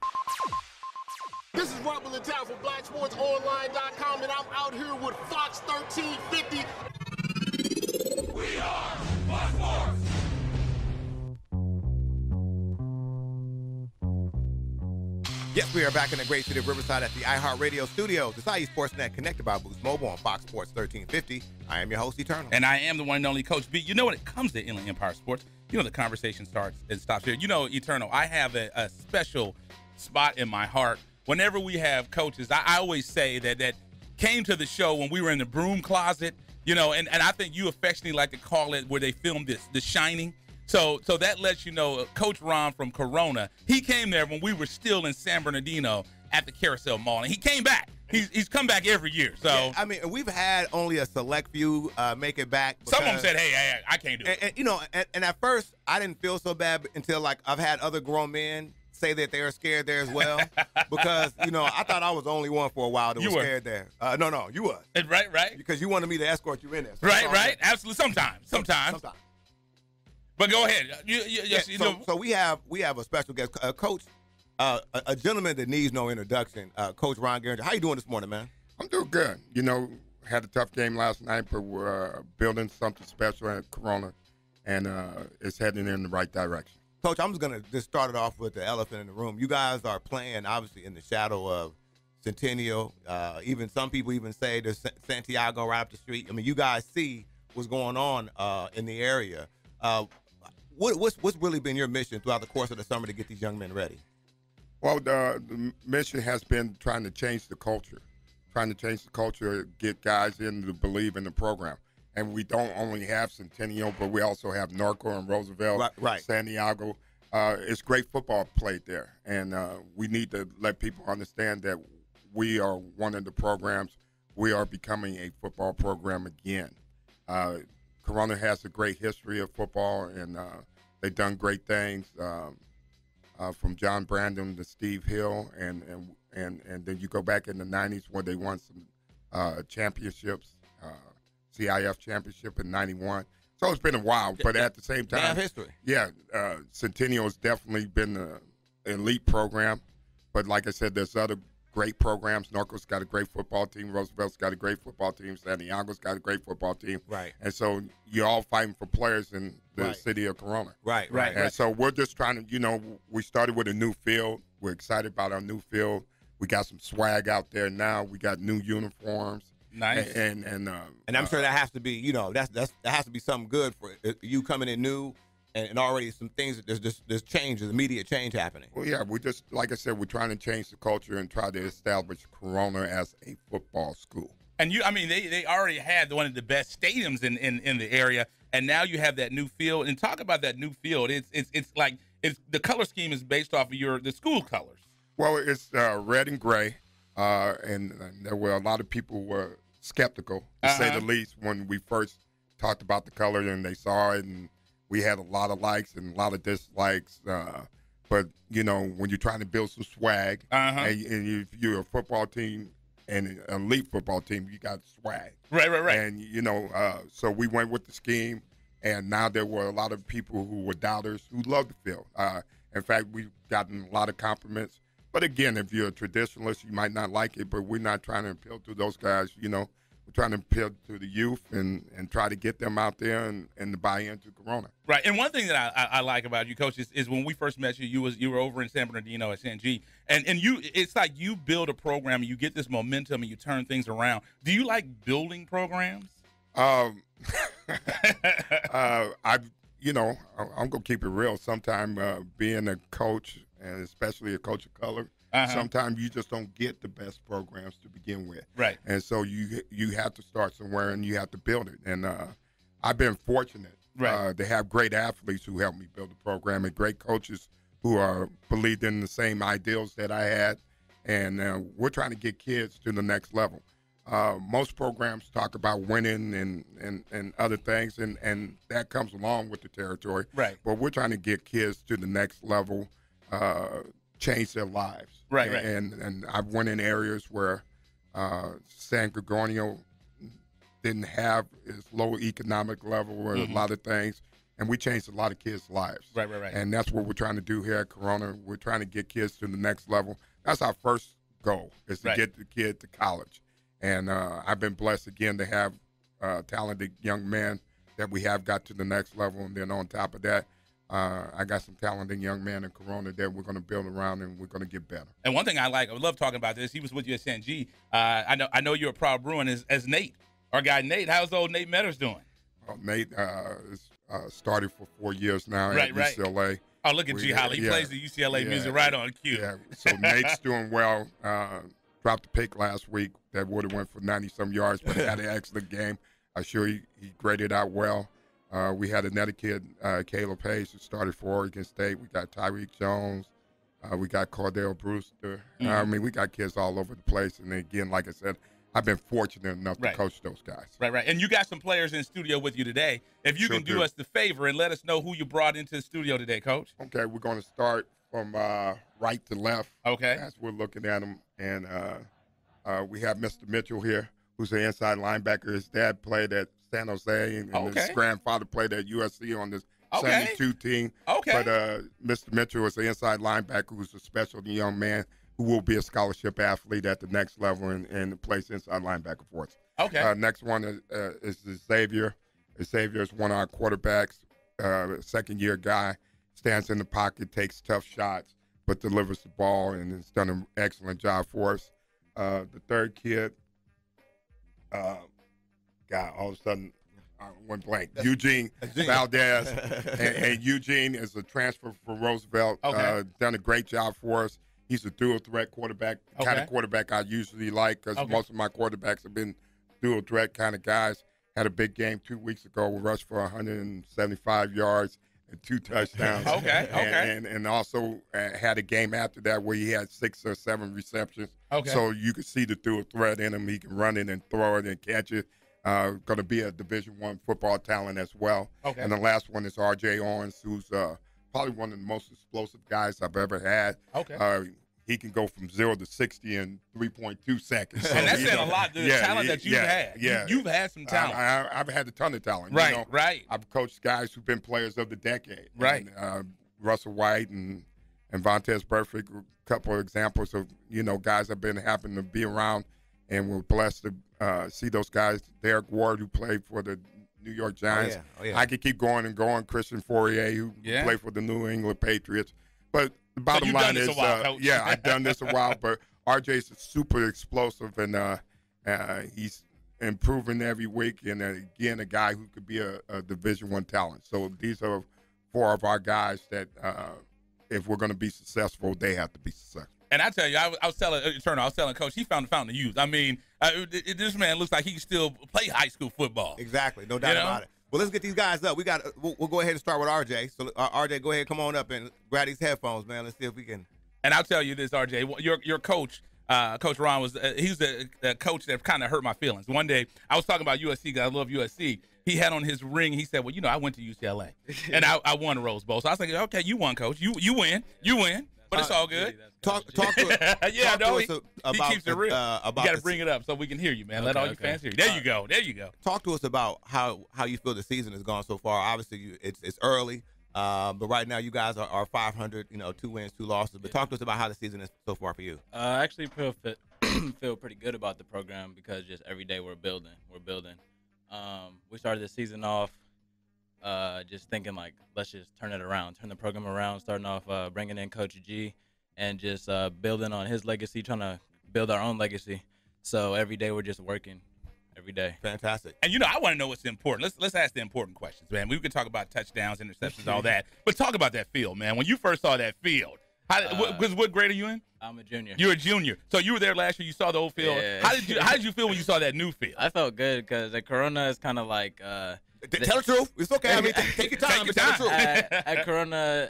This is Robert Littell from BlackSportsOnline.com, and I'm out here with Fox 1350. We are Fox Sports. Yes, we are back in the great city of Riverside at the iHeartRadio studios. It's IE Sportsnet connected by Boost Mobile on Fox Sports 1350. I am your host, Eternal. And I am the one and only Coach B. You know, when it comes to Inland Empire Sports, the conversation starts and stops here. Eternal, I have a special spot in my heart. Whenever we have coaches, I always say that came to the show when we were in the broom closet, and I think you affectionately like to call it where they filmed The Shining. So that lets you know, Coach Ron from Corona, he came there when we were still in San Bernardino at the Carousel Mall, and he came back. He's come back every year. So yeah, I mean, we've had only a select few make it back. Some of them said, "Hey, I can't do it." And at first, I didn't feel so bad until I've had other grown men say that they were scared there as well, because I thought I was the only one for a while that was scared there. No, you was right because you wanted me to escort you in there. So right, absolutely. Sometimes. But go ahead. So we have a special guest, Coach, a gentleman that needs no introduction, Coach Ron Garinger. How you doing this morning, man? I'm doing good. Had a tough game last night, but we're building something special at Corona, and it's heading in the right direction. Coach, I'm just going to just start it off with the elephant in the room. You guys are playing, obviously, in the shadow of Centennial. Even some people even say there's Santiago right up the street. I mean, you guys see what's going on in the area. What's really been your mission throughout the course of the summer to get these young men ready? Well, the mission has been trying to change the culture, get guys in to believe in the program. And we don't only have Centennial, but we also have Norco and Roosevelt, right. Santiago. It's great football played there, and we need to let people understand that we are one of the programs. We are becoming a football program again. Corona has a great history of football, and they've done great things from John Brandon to Steve Hill, and then you go back in the 90s where they won some championships, CIF championship in 91. So it's been a while, but at the same time, they have history. Yeah, Centennial has definitely been an elite program, but like I said, there's other great programs. Norco's got a great football team. Roosevelt's got a great football team. San Diego's got a great football team. Right. And so you're all fighting for players in the city of Corona. Right. And so we're just trying to, we started with a new field. We're excited about our new field. We got some swag out there now. We got new uniforms. Nice. And I'm sure that has to be, that has to be something good for you coming in new and already some things that there's change, there's immediate change happening. Well, yeah, we just, like I said, we're trying to change the culture and try to establish Corona as a football school. And they already had one of the best stadiums in the area, and now you have that new field. And talk about that new field. It's like the color scheme is based off of the school colors. Well, it's red and gray, and there were a lot of people who were skeptical, to say the least, when we first talked about the color and they saw it, and we had a lot of likes and a lot of dislikes. But, when you're trying to build some swag, and if you're a football team and an elite football team, you got swag. Right. And, so we went with the scheme, and now there were a lot of people who were doubters who loved the field. In fact, we've gotten a lot of compliments. But, again, if you're a traditionalist, you might not like it, but we're not trying to appeal to those guys, We're trying to appeal to the youth and try to get them out there and to buy into Corona. Right. And one thing that I like about you, Coach, is when we first met you, you were over in San Bernardino at SNG, and it's like you build a program, and you get this momentum, and you turn things around. Do you like building programs? I'm gonna keep it real. Sometimes being a coach, and especially a coach of color, sometimes you just don't get the best programs to begin with. Right. And so you have to start somewhere and you have to build it. And I've been fortunate to have great athletes who helped me build the program and great coaches who believed in the same ideals that I had. And we're trying to get kids to the next level. Most programs talk about winning and other things, and that comes along with the territory. Right. But we're trying to get kids to the next level, change their lives. Right. And I've went in areas where San Gregorio didn't have its low economic level or a lot of things, and we changed a lot of kids' lives. Right. And that's what we're trying to do here at Corona. We're trying to get kids to the next level. That's our first goal, is to get the kid to college. And I've been blessed again to have talented young men that we have got to the next level. And then on top of that, I got some talented young men in Corona that we're going to build around, and we're going to get better. And one thing I love talking about this. He was with you at San G. I know you're a proud Bruin as Nate, our guy Nate. How's old Nate Metters doing? Nate started for 4 years now at UCLA. Oh, look at G Holly. He plays the UCLA music right on cue. Yeah, so Nate's doing well. Dropped a pick last week that would have went for 90-some yards, but he had an excellent game. I'm sure he graded out well. We had another kid, Caleb Hayes, who started for Oregon State. We got Tyreek Jones. We got Cordell Brewster. We got kids all over the place. And again, like I said, I've been fortunate enough to coach those guys. Right. And you got some players in studio with you today. If you can do us the favor and let us know who you brought into the studio today, Coach. Okay, we're going to start from right to left. Okay. As we're looking at them. And we have Mr. Mitchell here, who's an inside linebacker. His dad played at San Jose, and his grandfather played at USC on the 72 team. Okay. But Mr. Mitchell is an inside linebacker who's a special young man who will be a scholarship athlete at the next level and plays inside linebacker for us. Okay. Next one is Xavier. Xavier is one of our quarterbacks, second-year guy, stands in the pocket, takes tough shots, but delivers the ball and has done an excellent job for us. The third kid, all of a sudden, I went blank. Eugene Valdez. and Eugene is a transfer for Roosevelt. Done a great job for us. He's a dual-threat quarterback, kind of quarterback I usually like, because most of my quarterbacks have been dual-threat kind of guys. Had a big game 2 weeks ago. We rushed for 175 yards and 2 touchdowns. Okay. And also had a game after that where he had 6 or 7 receptions. Okay. So you could see the dual threat in him. He can run it and throw it and catch it. Going to be a Division I football talent as well. Okay. And the last one is R.J. Owens, who's probably one of the most explosive guys I've ever had. Okay. He can go from 0 to 60 in 3.2 seconds. So, and that's saying a lot to the talent that you've had. Yeah. You've had some talent. I've had a ton of talent. Right, right. I've coached guys who've been players of the decade. Right. And, Russell White and Vontaze Burfict, a couple of examples of, guys I've been happen to be around, and we're blessed to see those guys. Derek Ward, who played for the New York Giants. Oh, yeah. I could keep going and going. Christian Fourier, who played for the New England Patriots. But the bottom line is, I've done this a while, but RJ's super explosive, and he's improving every week. And again, a guy who could be a Division I talent. So these are 4 of our guys that, if we're going to be successful, they have to be successful. And I tell you, I was telling Turner, I was telling Coach, he found the fountain of youth. I mean, this man looks like he can still play high school football. Exactly, no doubt about it. Well, let's get these guys up. We'll go ahead and start with RJ. So, RJ, go ahead, come on up and grab these headphones, man. Let's see if we can. And I'll tell you this, RJ, your coach, Coach Ron, he's the coach that kind of hurt my feelings. One day, I was talking about USC because I love USC. He had on his ring. He said, "Well, I went to UCLA, and I won a Rose Bowl." So I was like, "Okay, you won, Coach. You win. But it's all good." Talk to us. Yeah, no, he about, keeps it real. You got to bring it up so we can hear you, man. Let all your fans hear you. There you go. There you go. Talk to us about how you feel the season has gone so far. Obviously, it's early, but right now you guys are 500. 2 wins, 2 losses. But talk to us about how the season is so far for you. I actually feel pretty good about the program because just every day we're building. We started the season off just thinking like, let's just turn it around, turn the program around, starting off bringing in Coach G and just building on his legacy, trying to build our own legacy. So every day we're just working every day. Fantastic. And, I want to know what's important. Let's ask the important questions, man. We can talk about touchdowns, interceptions, all that. But talk about that field, man. When you first saw that field, what grade are you in? I'm a junior. You're a junior. So you were there last year. You saw the old field. Yeah. How did you feel when you saw that new field? I felt good because the Corona is kind of like tell the truth. It's okay. I mean, take your time. Tell the truth. At Corona,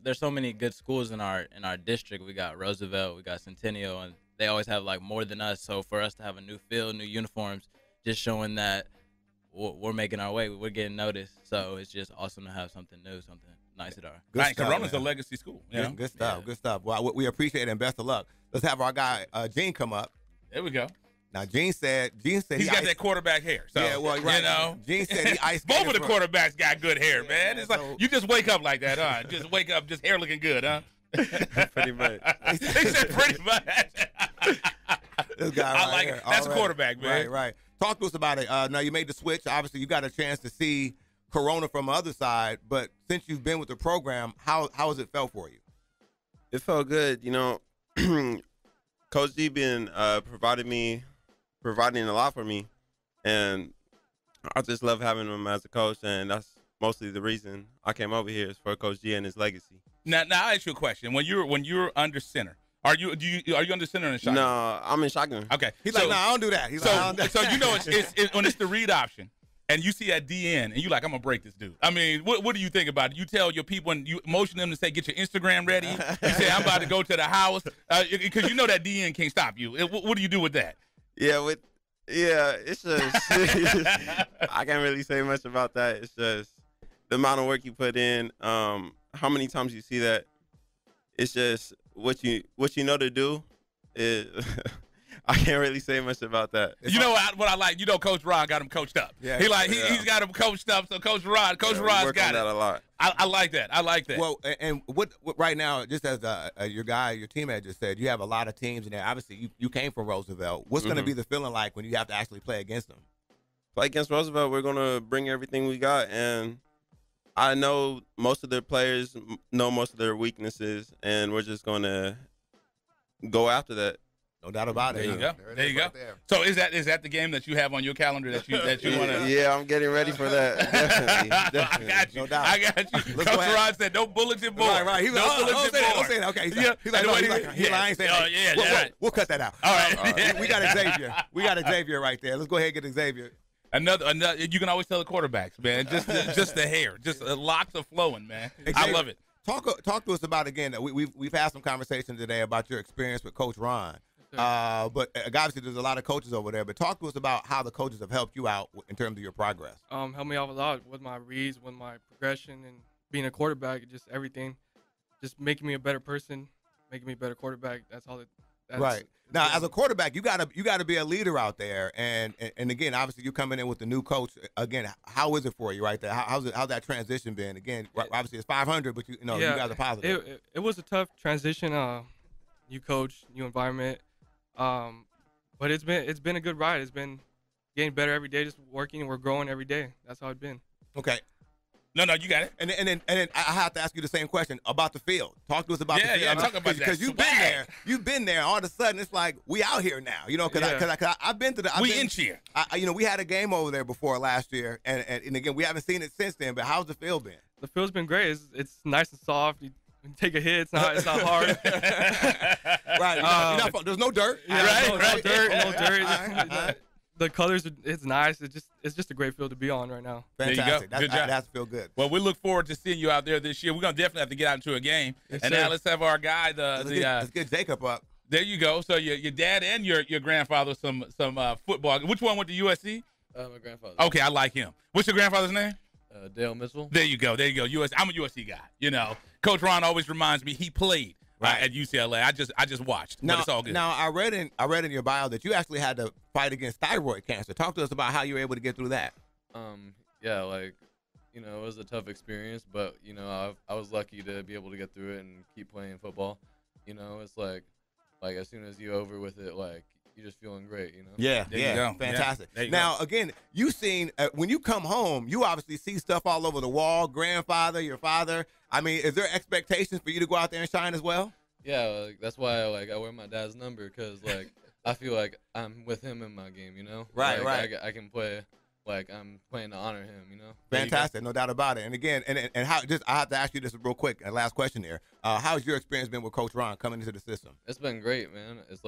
there's so many good schools in our district. We got Roosevelt, we got Centennial, and they always have like more than us. So for us to have a new field, new uniforms, just showing that we're making our way, we're getting noticed. So it's just awesome to have something new, something nice at our. Good stuff, Corona's a legacy school. Good stuff. Good stuff. Well, we appreciate it and best of luck. Let's have our guy Gene come up. There we go. Now, Gene said he's got that quarterback hair. So, yeah, well, right. Gene said he iced. Both of the quarterbacks got good hair, man. It's like you just wake up like that, huh? Just wake up, just hair looking good, huh? Pretty much. He said pretty much. This guy I like it. That's a quarterback, man. Right. Talk to us about it. Now, you made the switch. Obviously, you got a chance to see Corona from the other side. But since you've been with the program, how has it felt for you? It felt good. Coach D been providing a lot for me, and I just love having him as a coach, and that's mostly the reason I came over here is for Coach G and his legacy. Now I'll ask you a question. When you're under center, are you under center or in shotgun? No, I'm in shotgun. Okay. He's like, no, I don't do that. He's like, I don't do that. It's when it's the read option, and you see that DN, and you're like, I'm gonna break this dude. I mean, what do you think about it? You tell your people and you motion them to say, get your Instagram ready. You say, I'm about to go to the house, because you know that DN can't stop you. What do you do with that? It's just I can't really say much about that. It's just the amount of work you put in, how many times you see that. It's just what you know to do. I can't really say much about that. What I like? Coach Rod got him coached up. Yeah, he's got him coached up. So Coach Rod's got it. That a lot. I like that. I like that. Well, and what right now, just as your teammate just said, you have a lot of teams in there. Obviously, you came from Roosevelt. What's going to be the feeling like when you have to actually play against them? Play against Roosevelt, we're going to bring everything we got, and I know most of their players know most of their weaknesses, and we're just going to go after that. No doubt about it. There you go. There you go. So is that the game that you have on your calendar that you want to? Yeah, I'm getting ready for that. Definitely. I got you. No doubt. I got you. Coach Rod said no bulletin board. Right. He's like, don't say that. Okay. He's like, I ain't saying that. We'll cut that out. All right. We got Xavier. We got Xavier right there. Let's go ahead and get Xavier. Another. You can always tell the quarterbacks, man. Just the hair, just locks are flowing, man. Exactly. I love it. Talk to us about again. We've had some conversation today about your experience with Coach Ron. But obviously there's a lot of coaches over there. But talk to us about how the coaches have helped you out in terms of your progress. Helped me out a lot with my reads, with my progression, and being a quarterback. Just everything, just making me a better person, making me a better quarterback. That's all. Right. Now, as a quarterback, you gotta be a leader out there, and again, obviously, you're coming in with the new coach. Again, how is it for you right there? How's that transition been? Again, obviously, it's 500, but you guys are positive. It was a tough transition. New coach, new environment, but it's been a good ride. It's been getting better every day, just working, and we're growing every day. That's how it's been. Okay. No, you got it. And then I have to ask you the same question about the field. Talk to us about the field. Yeah, talk about that. Because you've been there. You've been there. All of a sudden, it's like we out here now. Because I've been to the. We in here. We had a game over there before last year, and again, we haven't seen it since then. But how's the field been? The field's been great. It's nice and soft. You take a hit. It's not hard. Right. There's no dirt. Yeah, no dirt. No dirt. The colors, it's nice. It's just a great field to be on right now. Fantastic. There you go. Good job. That feel good. Well, we look forward to seeing you out there this year. We're gonna definitely have to get out into a game. Yes, and sir. now let's have our guy. Let's get Jacob up. There you go. So your dad and your grandfather some football. Which one went to USC? My grandfather. Okay, I like him. What's your grandfather's name? Dale Mitchell. There you go. I'm a USC guy. Coach Ron always reminds me he played. Right. At UCLA. I just watched. But it's all good. Now I read in your bio that you actually had to fight against thyroid cancer. Talk to us about how you were able to get through that. It was a tough experience, but I was lucky to be able to get through it and keep playing football. It's like as soon as you're over with it, you're just feeling great. Yeah, there you go. Fantastic. Yeah, now again, you seen when you come home, you obviously see stuff all over the wall. Grandfather, your father. I mean, is there expectations for you to go out there and shine as well? Yeah, that's why I wear my dad's number because I feel like I'm with him in my game. Right. I can play I'm playing to honor him. Fantastic, no doubt about it. And again, and how I have to ask you this real quick. Last question here. How's your experience been with Coach Ron coming into the system? It's been great, man. It's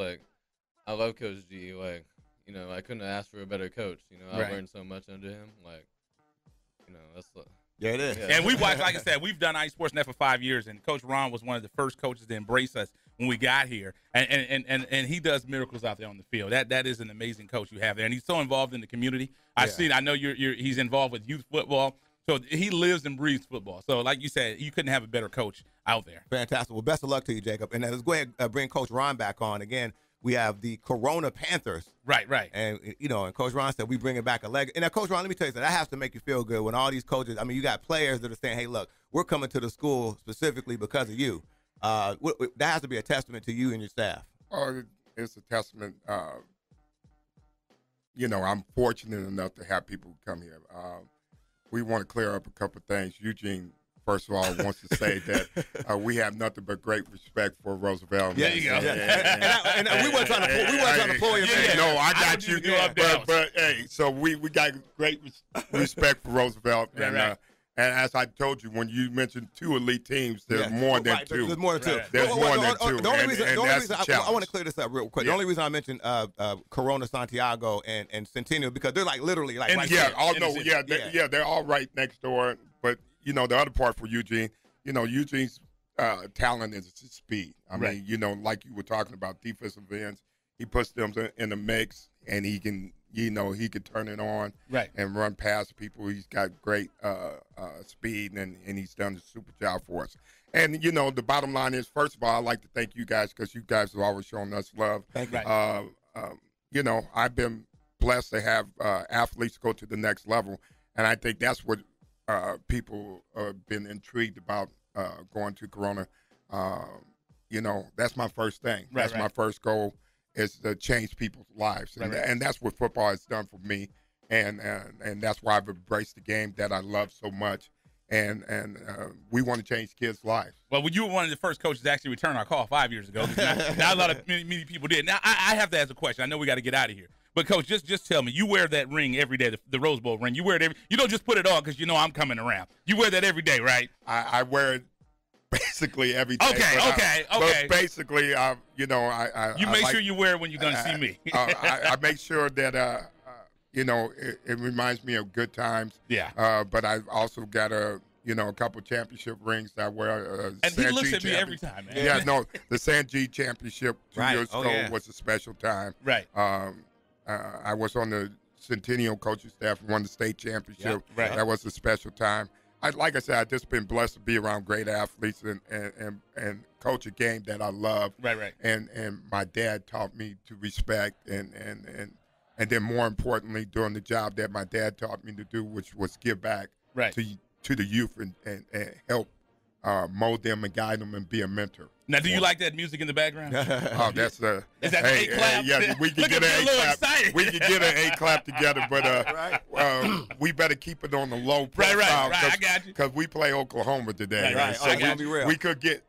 I love Coach G. I couldn't have asked for a better coach. I've learned so much under him. That's. Yeah, it is. Yeah. And we watched, like I said, we've done Ice Sports Net for 5 years, and Coach Ron was one of the first coaches to embrace us when we got here. And he does miracles out there on the field. That is an amazing coach you have there, and he's so involved in the community. I know he's involved with youth football, so he lives and breathes football. So, like you said, you couldn't have a better coach out there. Fantastic. Well, best of luck to you, Jacob. And let's go ahead and bring Coach Ron back on again. We have the Corona Panthers. Right. And, and Coach ron said we bringing back a leg. And now, Coach Ron, let me tell you something. That has to make you feel good when all these coaches, you got players that are saying, hey, look, we're coming to the school specifically because of you. That has to be a testament to you and your staff. Oh, it's a testament. I'm fortunate enough to have people come here. We want to clear up a couple of things. Eugene, first of all, wants to say that we have nothing but great respect for Roosevelt. There you go. And we weren't trying to pull you. No, I got you. But hey, so we got great respect for Roosevelt. And as I told you, when you mentioned 2 elite teams, there's more than 2. There's more than 2. There's more than 2. The only reason I want to clear this up real quick. Yeah. The only reason I mentioned Corona, Santiago, and Centennial because they're literally right there. They're all right next door. But the other part for Eugene, Eugene's talent is his speed. I mean, like you were talking about defensive ends, he puts them in the mix, and he can. He could turn it on and run past people. He's got great speed, and he's done a super job for us. And, the bottom line is, first of all, I'd like to thank you guys because you guys have always shown us love. Thank you. I've been blessed to have athletes go to the next level, and I think that's what people have been intrigued about going to Corona. That's my first thing. That's my first goal. Is to change people's lives, and that's what football has done for me, and that's why I've embraced the game that I love so much, and we want to change kids' lives. Well, you were one of the first coaches to actually return our call 5 years ago. Not a lot of many people did. Now I have to ask a question. I know we got to get out of here, but Coach, just tell me, you wear that ring every day, the Rose Bowl ring. You wear it you don't just put it on because I'm coming around. You wear that every day, right? I wear it. Basically every day. Okay. But basically, You make sure you wear it when you're going to see me. I make sure that you know, it reminds me of good times. Yeah. But I've also got a couple championship rings that I wear. And he looks at me every time, man. Yeah, no, the San G championship 2 Right. years Oh, ago yeah. was a special time. Right. I was on the Centennial coaching staff and won the state championship. Yeah, right. That was a special time. Like I said, I've just been blessed to be around great athletes and coach a game that I love. Right. And my dad taught me to respect and then more importantly, doing the job that my dad taught me to do, which was give back to the youth and help mold them and guide them and be a mentor. Now, do you like that music in the background? Oh, that's the. Is that an A-clap? Yeah, we can Look get at an me, a little A-clap. excited. We can get an A-clap together, but we better keep it on the low profile. Right. I got you. Because we play Oklahoma today. Right. So I got you. we could get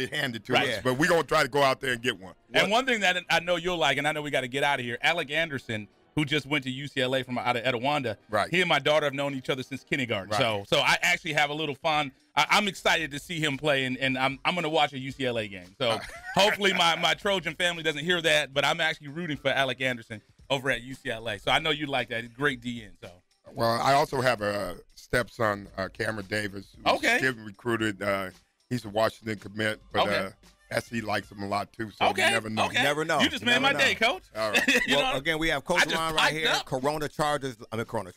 it handed to Right. us, but we're gonna try to go out there and get one. And one thing that I know you'll like, and I know we got to get out of here, Alec Anderson, who just went to UCLA from out of Etiwanda. Right. He and my daughter have known each other since kindergarten. Right. So I actually have a little fun. I'm excited to see him play, and I'm going to watch a UCLA game. So hopefully my Trojan family doesn't hear that, but I'm actually rooting for Alec Anderson over at UCLA. So I know you like that. He's a great DN. So. Well, I also have a stepson, Cameron Davis, who's getting recruited. He's a Washington commit, but SC likes him a lot too. So you never know. Never know. You just made my day, Coach. All right. Well, again, we have Coach Ron right here. Corona Chargers. The Corona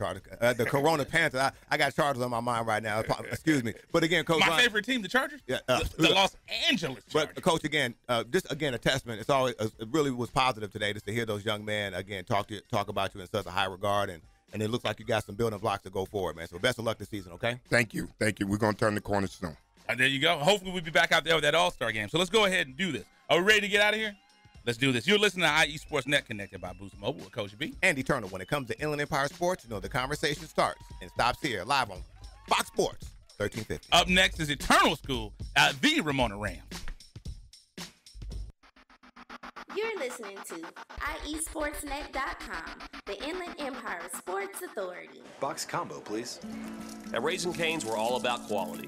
Panthers. I got Chargers on my mind right now. Excuse me. But again, Coach My Ron, favorite team, the Chargers? Yeah, the Los Angeles Chargers. But, Coach, again, just again a testament. It's always it really was positive today just to hear those young men again talk about you in such a high regard, and it looks like you got some building blocks to go forward, man. So best of luck this season, okay? Thank you. We're gonna turn the corner soon. There you go. Hopefully we'll be back out there with that All-Star game. So let's go ahead and do this. Are we ready to get out of here? Let's do this. You're listening to IE Sports Net, connected by Boost Mobile with Coach B. Andy Turner. When it comes to Inland Empire Sports, the conversation starts and stops here, live on Fox Sports 1350. Up next is Eternal School at the Ramona Rams. You're listening to IESportsNet.com, the Inland Empire Sports Authority. Box combo, please. At Raising Cane's, we're all about quality.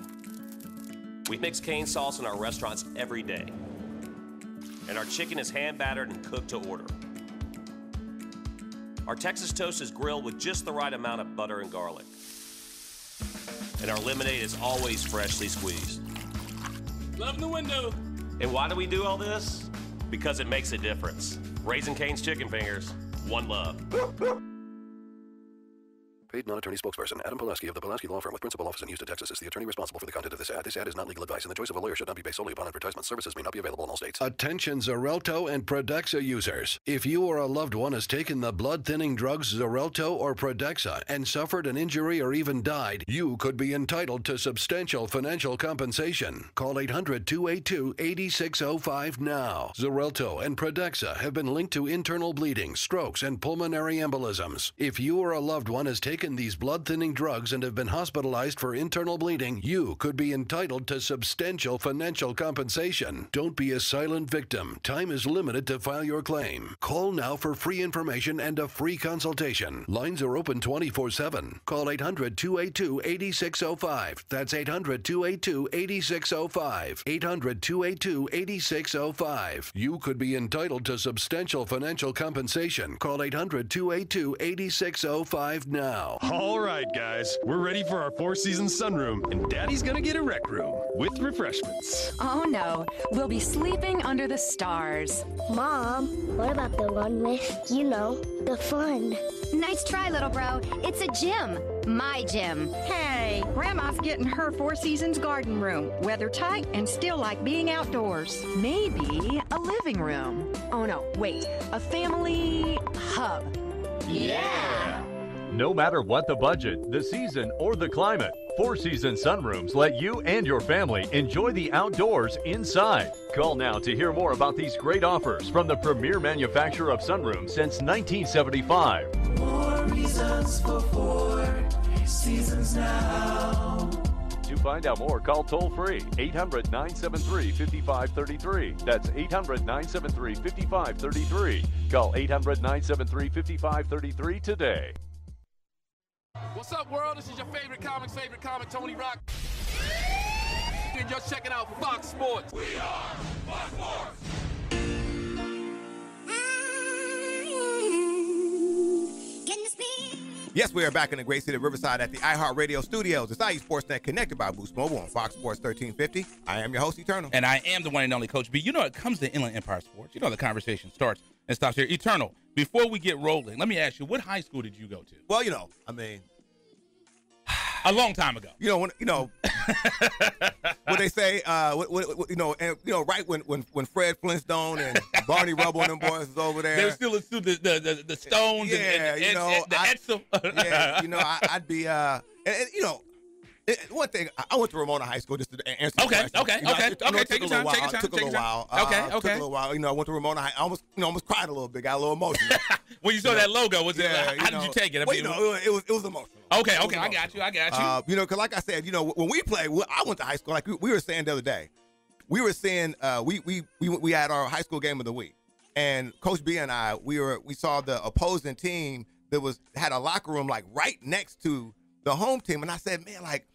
We mix cane sauce in our restaurants every day. And our chicken is hand-battered and cooked to order. Our Texas toast is grilled with just the right amount of butter and garlic. And our lemonade is always freshly squeezed. Love the window. And why do we do all this? Because it makes a difference. Raising Cane's Chicken Fingers, one love. Paid non-attorney spokesperson Adam Pulaski of the Pulaski Law Firm with principal office in Houston, Texas is the attorney responsible for the content of this ad. This ad is not legal advice, and the choice of a lawyer should not be based solely upon advertisement. Services may not be available in all states. Attention Xarelto and Pradaxa users. If you or a loved one has taken the blood-thinning drugs Xarelto or Pradaxa and suffered an injury or even died, you could be entitled to substantial financial compensation. Call 800-282-8605 now. Xarelto and Pradaxa have been linked to internal bleeding, strokes, and pulmonary embolisms. If you or a loved one has taken these blood-thinning drugs and have been hospitalized for internal bleeding, you could be entitled to substantial financial compensation. Don't be a silent victim. Time is limited to file your claim. Call now for free information and a free consultation. Lines are open 24/7. Call 800-282-8605. That's 800-282-8605. 800-282-8605. You could be entitled to substantial financial compensation. Call 800-282-8605 now. All right, guys, we're ready for our four-season sunroom, and Daddy's gonna get a rec room with refreshments. Oh no, we'll be sleeping under the stars. Mom, what about the one with, the fun? Nice try, little bro. It's a gym. My gym. Hey, Grandma's getting her Four Seasons garden room. Weather tight and still like being outdoors. Maybe a living room. Oh no, wait, a family hub. Yeah! No matter what the budget, the season, or the climate, Four Seasons Sunrooms let you and your family enjoy the outdoors inside. Call now to hear more about these great offers from the premier manufacturer of sunrooms since 1975. More reasons for Four Seasons now. To find out more, call toll-free 800-973-5533. That's 800-973-5533. Call 800-973-5533 today. What's up, world? This is your favorite comic, Tony Rock. And you're checking out Fox Sports. We are Fox Sports. Getting Yes, we are back in the great city of Riverside at the iHeartRadio studios. It's IE Sportsnet connected by Boost Mobile on Fox Sports 1350. I am your host, Eternal. And I am the one and only Coach B. You know, it comes to Inland Empire Sports. You know, the conversation starts and stops here. Eternal, before we get rolling, let me ask you, what high school did you go to? Well, you know, I mean, a long time ago. You know, what they say, right when Fred Flintstone and Barney Rubble and them boys was over there. They were still the Stones and the Edsel. I'd be, one thing, I went to Ramona High School just to answer the question. Okay. Take your time. It took a little while. Took a little while. You know, I went to Ramona High. I almost cried a little bit. Got a little emotional. When you saw that logo, was it? How did you take it? It was emotional. Okay. I got you. Because like I said, when we played, I went to high school. Like we were saying the other day, we were saying we had our high school game of the week, and Coach B and I we saw the opposing team that had a locker room like right next to the home team, and I said, man, like.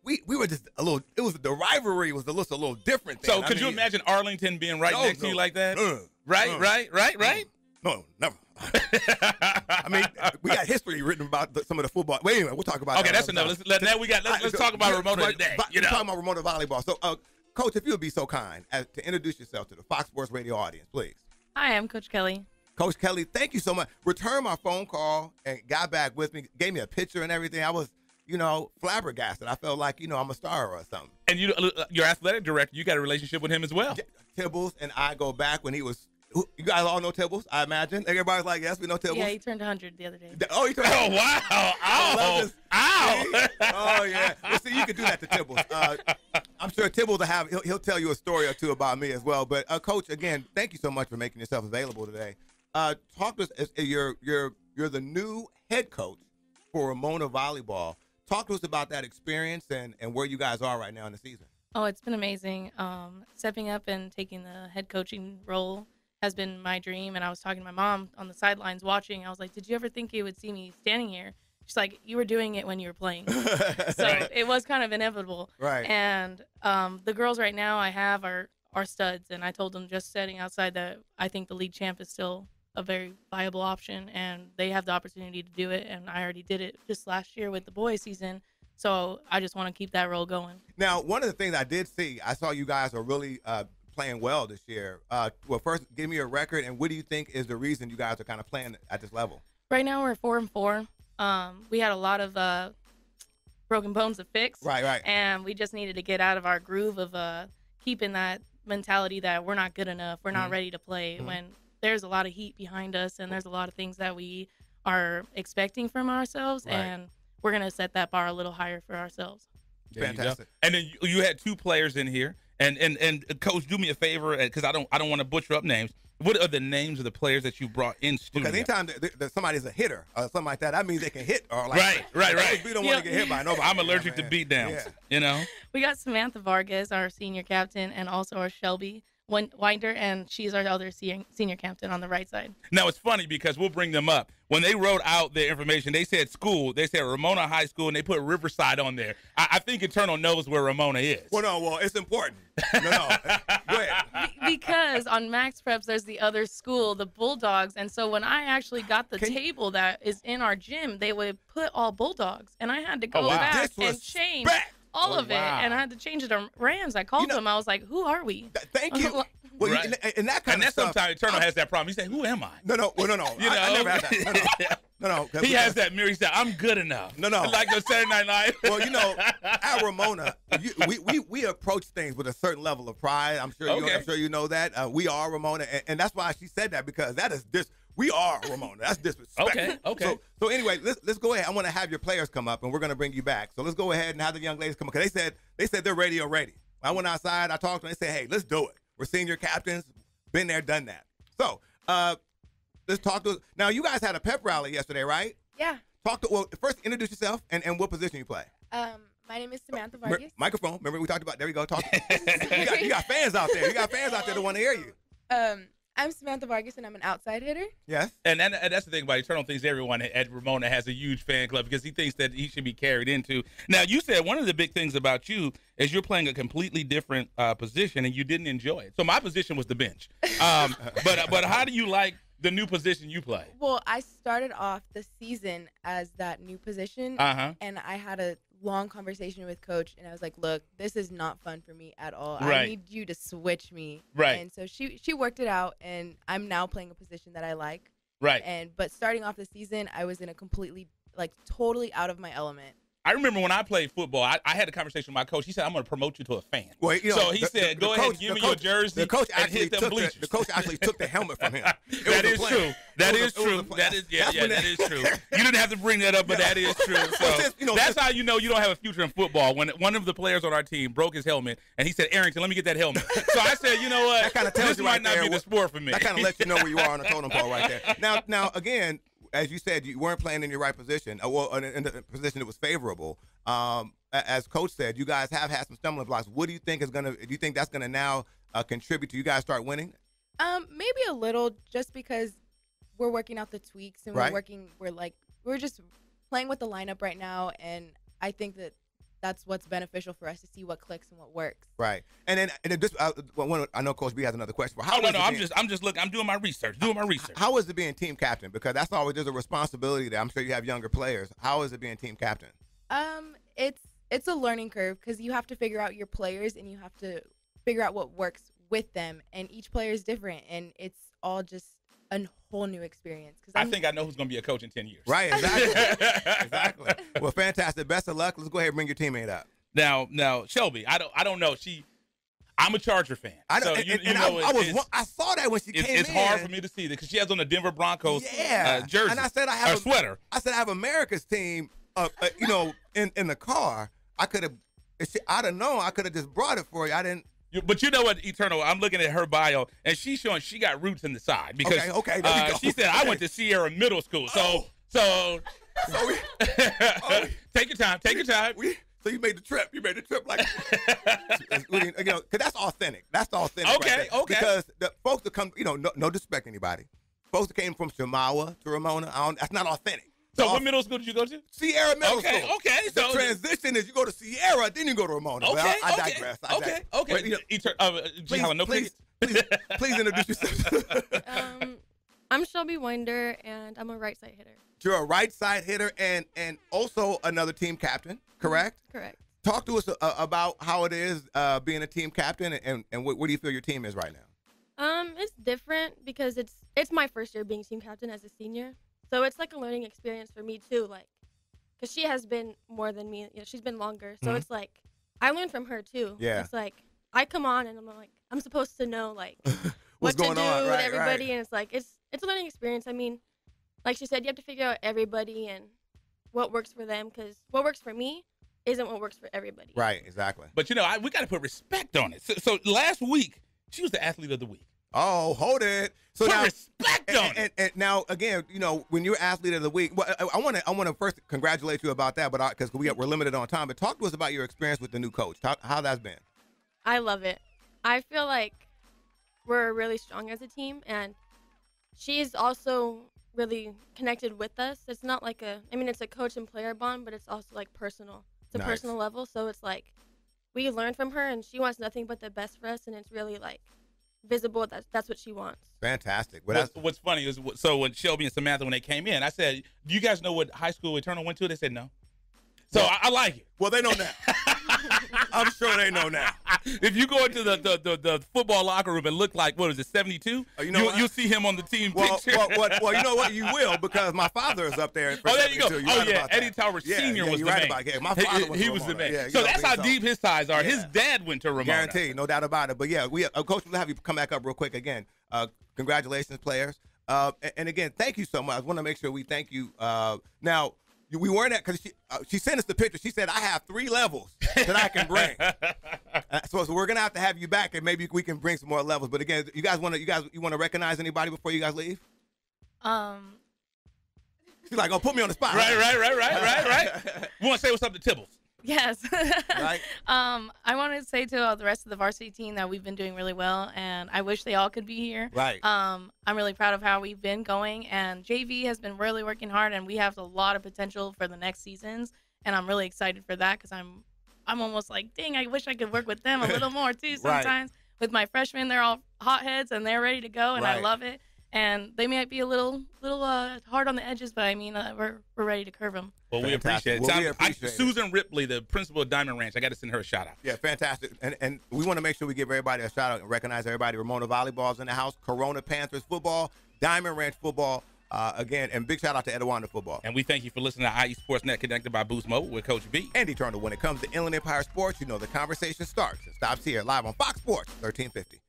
We were just a little. It was the rivalry was a little different. So could you imagine Arlington being next to you like that? Right. No, never. I mean, we got history written about some of the football. Wait, anyway, we'll talk about. Okay, that's enough. Let's talk about Ramona today. We're talking about Ramona volleyball. So, Coach, if you would be so kind as to introduce yourself to the Fox Sports Radio audience, please. Hi, I'm Coach Kelly. Coach Kelly, thank you so much. Returned my phone call and got back with me. Gave me a picture and everything. I was. Flabbergasted. I felt like, I'm a star or something. And your athletic director, you got a relationship with him as well. Tibbles and I go back when he was, you guys all know Tibbles, I imagine. Everybody's like, yes, we know Tibbles. Yeah, he turned 100 the other day. Oh, he turned 100. Oh, wow. Ow. Oh, yeah. Well, see, you could do that to Tibbles. I'm sure Tibbles he'll tell you a story or two about me as well. But, Coach, again, thank you so much for making yourself available today. Talk to us. You're the new head coach for Ramona Volleyball. Talk to us about that experience and where you guys are right now in the season. Oh, it's been amazing. Stepping up and taking the head coaching role has been my dream. And I was talking to my mom on the sidelines watching. I was like, did you ever think you would see me standing here? She's like, you were doing it when you were playing. So it was kind of inevitable. Right. And the girls right now I have are studs. And I told them just sitting outside that I think the league champ is still a very viable option, and they have the opportunity to do it. And I already did it just last year with the boys season. So I just want to keep that role going. Now, one of the things I did see, I saw you guys are really playing well this year. Well, first, give me a record, and what do you think is the reason you guys are kind of playing at this level? Right now, we're 4-4. We had a lot of broken bones to fix. Right. And we just needed to get out of our groove of keeping that mentality that we're not good enough, we're not ready to play, when there's a lot of heat behind us, and there's a lot of things that we are expecting from ourselves, and we're going to set that bar a little higher for ourselves. Fantastic. And then you had two players in here, and Coach, do me a favor, because I don't want to butcher up names. What are the names of the players that you brought in studio? Because anytime somebody's a hitter or something like that means they can hit. Or like, right. We don't want to get hit by nobody. I'm allergic to beatdowns, We got Samantha Vargas, our senior captain, and also our Shelby Winder, and she's our other senior captain on the right side. Now, it's funny because we'll bring them up. When they wrote out their information, they said school. They said Ramona High School, and they put Riverside on there. I think Eternal knows where Ramona is. Well, it's important. No. Go ahead. Because on Max Preps, there's the other school, the Bulldogs. And so when I actually got the table that is in our gym, they would put all Bulldogs. And I had to go back and change all of it, and I had to change it to Rams. I called them. I was like, "Who are we?" Thank you. Well, and that kind of stuff. Sometimes Eternal has that problem. He said, "Who am I?" No. I never had that. No. He has that mirror. He said, "I'm good enough." No. Like the Saturday Night Live. Well, at Ramona, we approach things with a certain level of pride. I'm sure you know that. We are Ramona, and that's why she said that, because that is we are Ramona. That's disrespectful. Okay. So anyway, let's go ahead. I want to have your players come up, and we're going to bring you back. So let's go ahead and have the young ladies come up, because they said they're radio ready. I went outside. I talked to them. They said, "Hey, let's do it. We're senior captains. Been there, done that." So let's talk to. Now, you guys had a pep rally yesterday, right? Yeah. First introduce yourself and what position you play. My name is Samantha Vargas. Microphone. Remember we talked about. There we go. Talk. you got fans out there. You got fans out there that want to hear you. I'm Samantha Vargas, and I'm an outside hitter. Yes. And that's the thing about Eternal thinks everyone at Ramona has a huge fan club, because he thinks that he should be carried into. Now, you said one of the big things about you is you're playing a completely different position, and you didn't enjoy it. So my position was the bench. But how do you like the new position you play? Well, I started off the season as that new position, and I had a long conversation with Coach, and I was like, look, this is not fun for me at all. Right. I need you to switch me. Right. And so she worked it out, and I'm now playing a position that I like. Right. But starting off the season, I was in a completely, totally out of my element. I remember when I played football, I had a conversation with my coach. He said, I'm going to promote you to a fan. Well, so he said, go ahead and give me your jersey the coach and hit them bleachers. The coach actually took the helmet from him. That is true. That is true. That is true. You didn't have to bring that up, but that is true. So that's how you know you don't have a future in football. When one of the players on our team broke his helmet, and he said, Arrington, let me get that helmet. So I said, you know what? That kind of tells this you might right not there be the sport for me. That kind of lets you know where you are on the totem pole right there. Now, again, as you said, you weren't playing in your right position, in the position that was favorable. As Coach said, you guys have had some stumbling blocks. What do you think do you think that's gonna now contribute to you guys start winning? Maybe a little, just because we're working out the tweaks and we're just playing with the lineup right now, and I think that's what's beneficial for us to see what clicks and what works. Right. And just I know Coach B has another question. But I'm just looking. I'm doing my research. How is it being team captain? Because that's always there's a responsibility there. I'm sure you have younger players. How is it being team captain? It's a learning curve, because you have to figure out your players and you have to figure out what works with them, and each player is different, and it's all just a whole new experience. I think I know who's going to be a coach in 10 years. Right, exactly. Exactly. Well, fantastic. Best of luck. Let's go ahead and bring your teammate up. Now, Shelby, I don't know. I'm a Charger fan. I know, I saw that when she came in. It's hard for me to see that because she has on the Denver Broncos jersey. And I said I have a sweater. I said I have America's team. In the car. I'd have known. I could have just brought it for you. I didn't. But you know what, Eternal? I'm looking at her bio, and she's showing she got roots in the side because she said I went to Sierra Middle School. So take your time. Take your time. So you made the trip. Like, because that's authentic. That's authentic. Okay. Because the folks that come, no disrespect anybody. Folks that came from Shamawa to Ramona, that's not authentic. So what middle school did you go to? Sierra Middle School. Okay. The transition is you go to Sierra, then you go to Ramona. Okay. I digress. Okay. Please introduce yourself. I'm Shelby Winder, and I'm a right side hitter. You're a right side hitter and also another team captain, correct? Correct. Talk to us about how it is being a team captain and what do you feel your team is right now? It's different because it's my first year being team captain as a senior. So it's like a learning experience for me too, because she has been more than me. She's been longer. So it's like I learned from her too. Yeah. It's like I come on and I'm supposed to know what's going to do on with right, everybody, right. and it's like it's a learning experience. I mean, like she said, you have to figure out everybody and what works for them, because what works for me isn't what works for everybody. Right. Exactly. But we got to put respect on it. So last week she was the athlete of the week. Oh, hold it. So put now, respect on it. And now again, when you're athlete of the week, well, I want to first congratulate you about that, but because we're limited on time. But talk to us about your experience with the new coach. How that's been. I love it. I feel like we're really strong as a team, and she's also really connected with us. It's not like it's a coach and player bond, but it's also like personal. It's a personal level, so it's like we learn from her, and she wants nothing but the best for us, and it's really like visible that's what she wants. Fantastic. What's funny is so when Shelby and Samantha, when they came in, I said, do you guys know what high school Eternal went to? They said no. So I like it. Well, they know now. I'm sure they know now. If you go into the football locker room and look like, what is it, 72? You'll see him on the team picture. Well, you know what? You will, because my father is up there. There you go. Eddie Talbert Sr. was the man. My father was he was the man. Yeah, so that's how deep his ties are. Yeah. His dad went to Ramona. Guaranteed, no doubt about it. But yeah, Coach, we'll have you come back up real quick again. Congratulations, players. And again, thank you so much. I want to make sure we thank you. Now, we weren't at, because she sent us the picture. She said, I have 3 levels that I can bring. So we're gonna have to have you back, and maybe we can bring some more levels. But again, you want to recognize anybody before you guys leave? She's like, put me on the spot. Right. We want to say what's up to Tibbles. Yes. Right. I want to say to the rest of the varsity team that we've been doing really well, and I wish they all could be here. Right. I'm really proud of how we've been going, and JV has been really working hard, and we have a lot of potential for the next seasons, and I'm really excited for that, because I'm almost like, dang, I wish I could work with them a little more too sometimes. With my freshmen, they're all hotheads, and they're ready to go, and I love it. and they might be a little hard on the edges, but I mean, we're ready to curve them. Well, we appreciate it. Well, we appreciate it. Susan Ripley, the principal of Diamond Ranch, I got to send her a shout out. Yeah, fantastic. And we want to make sure we give everybody a shout out and recognize everybody. Ramona Volleyball's in the house, Corona Panthers football, Diamond Ranch football. Again, and big shout out to Edawanda football. And we thank you for listening to IE Sports Net connected by Boost Mobile with Coach B. And Eternal. When it comes to Inland Empire Sports, you know the conversation starts and stops here live on Fox Sports 1350.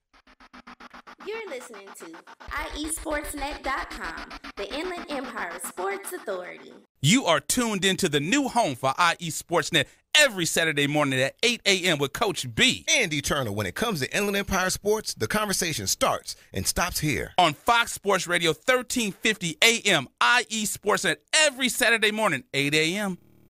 You're listening to IESportsNet.com, the Inland Empire Sports Authority. You are tuned into the new home for IE Sportsnet every Saturday morning at 8 a.m. with Coach B. And Eternal. When it comes to Inland Empire Sports, the conversation starts and stops here. On Fox Sports Radio 1350 a.m. IE Sportsnet every Saturday morning, 8 a.m.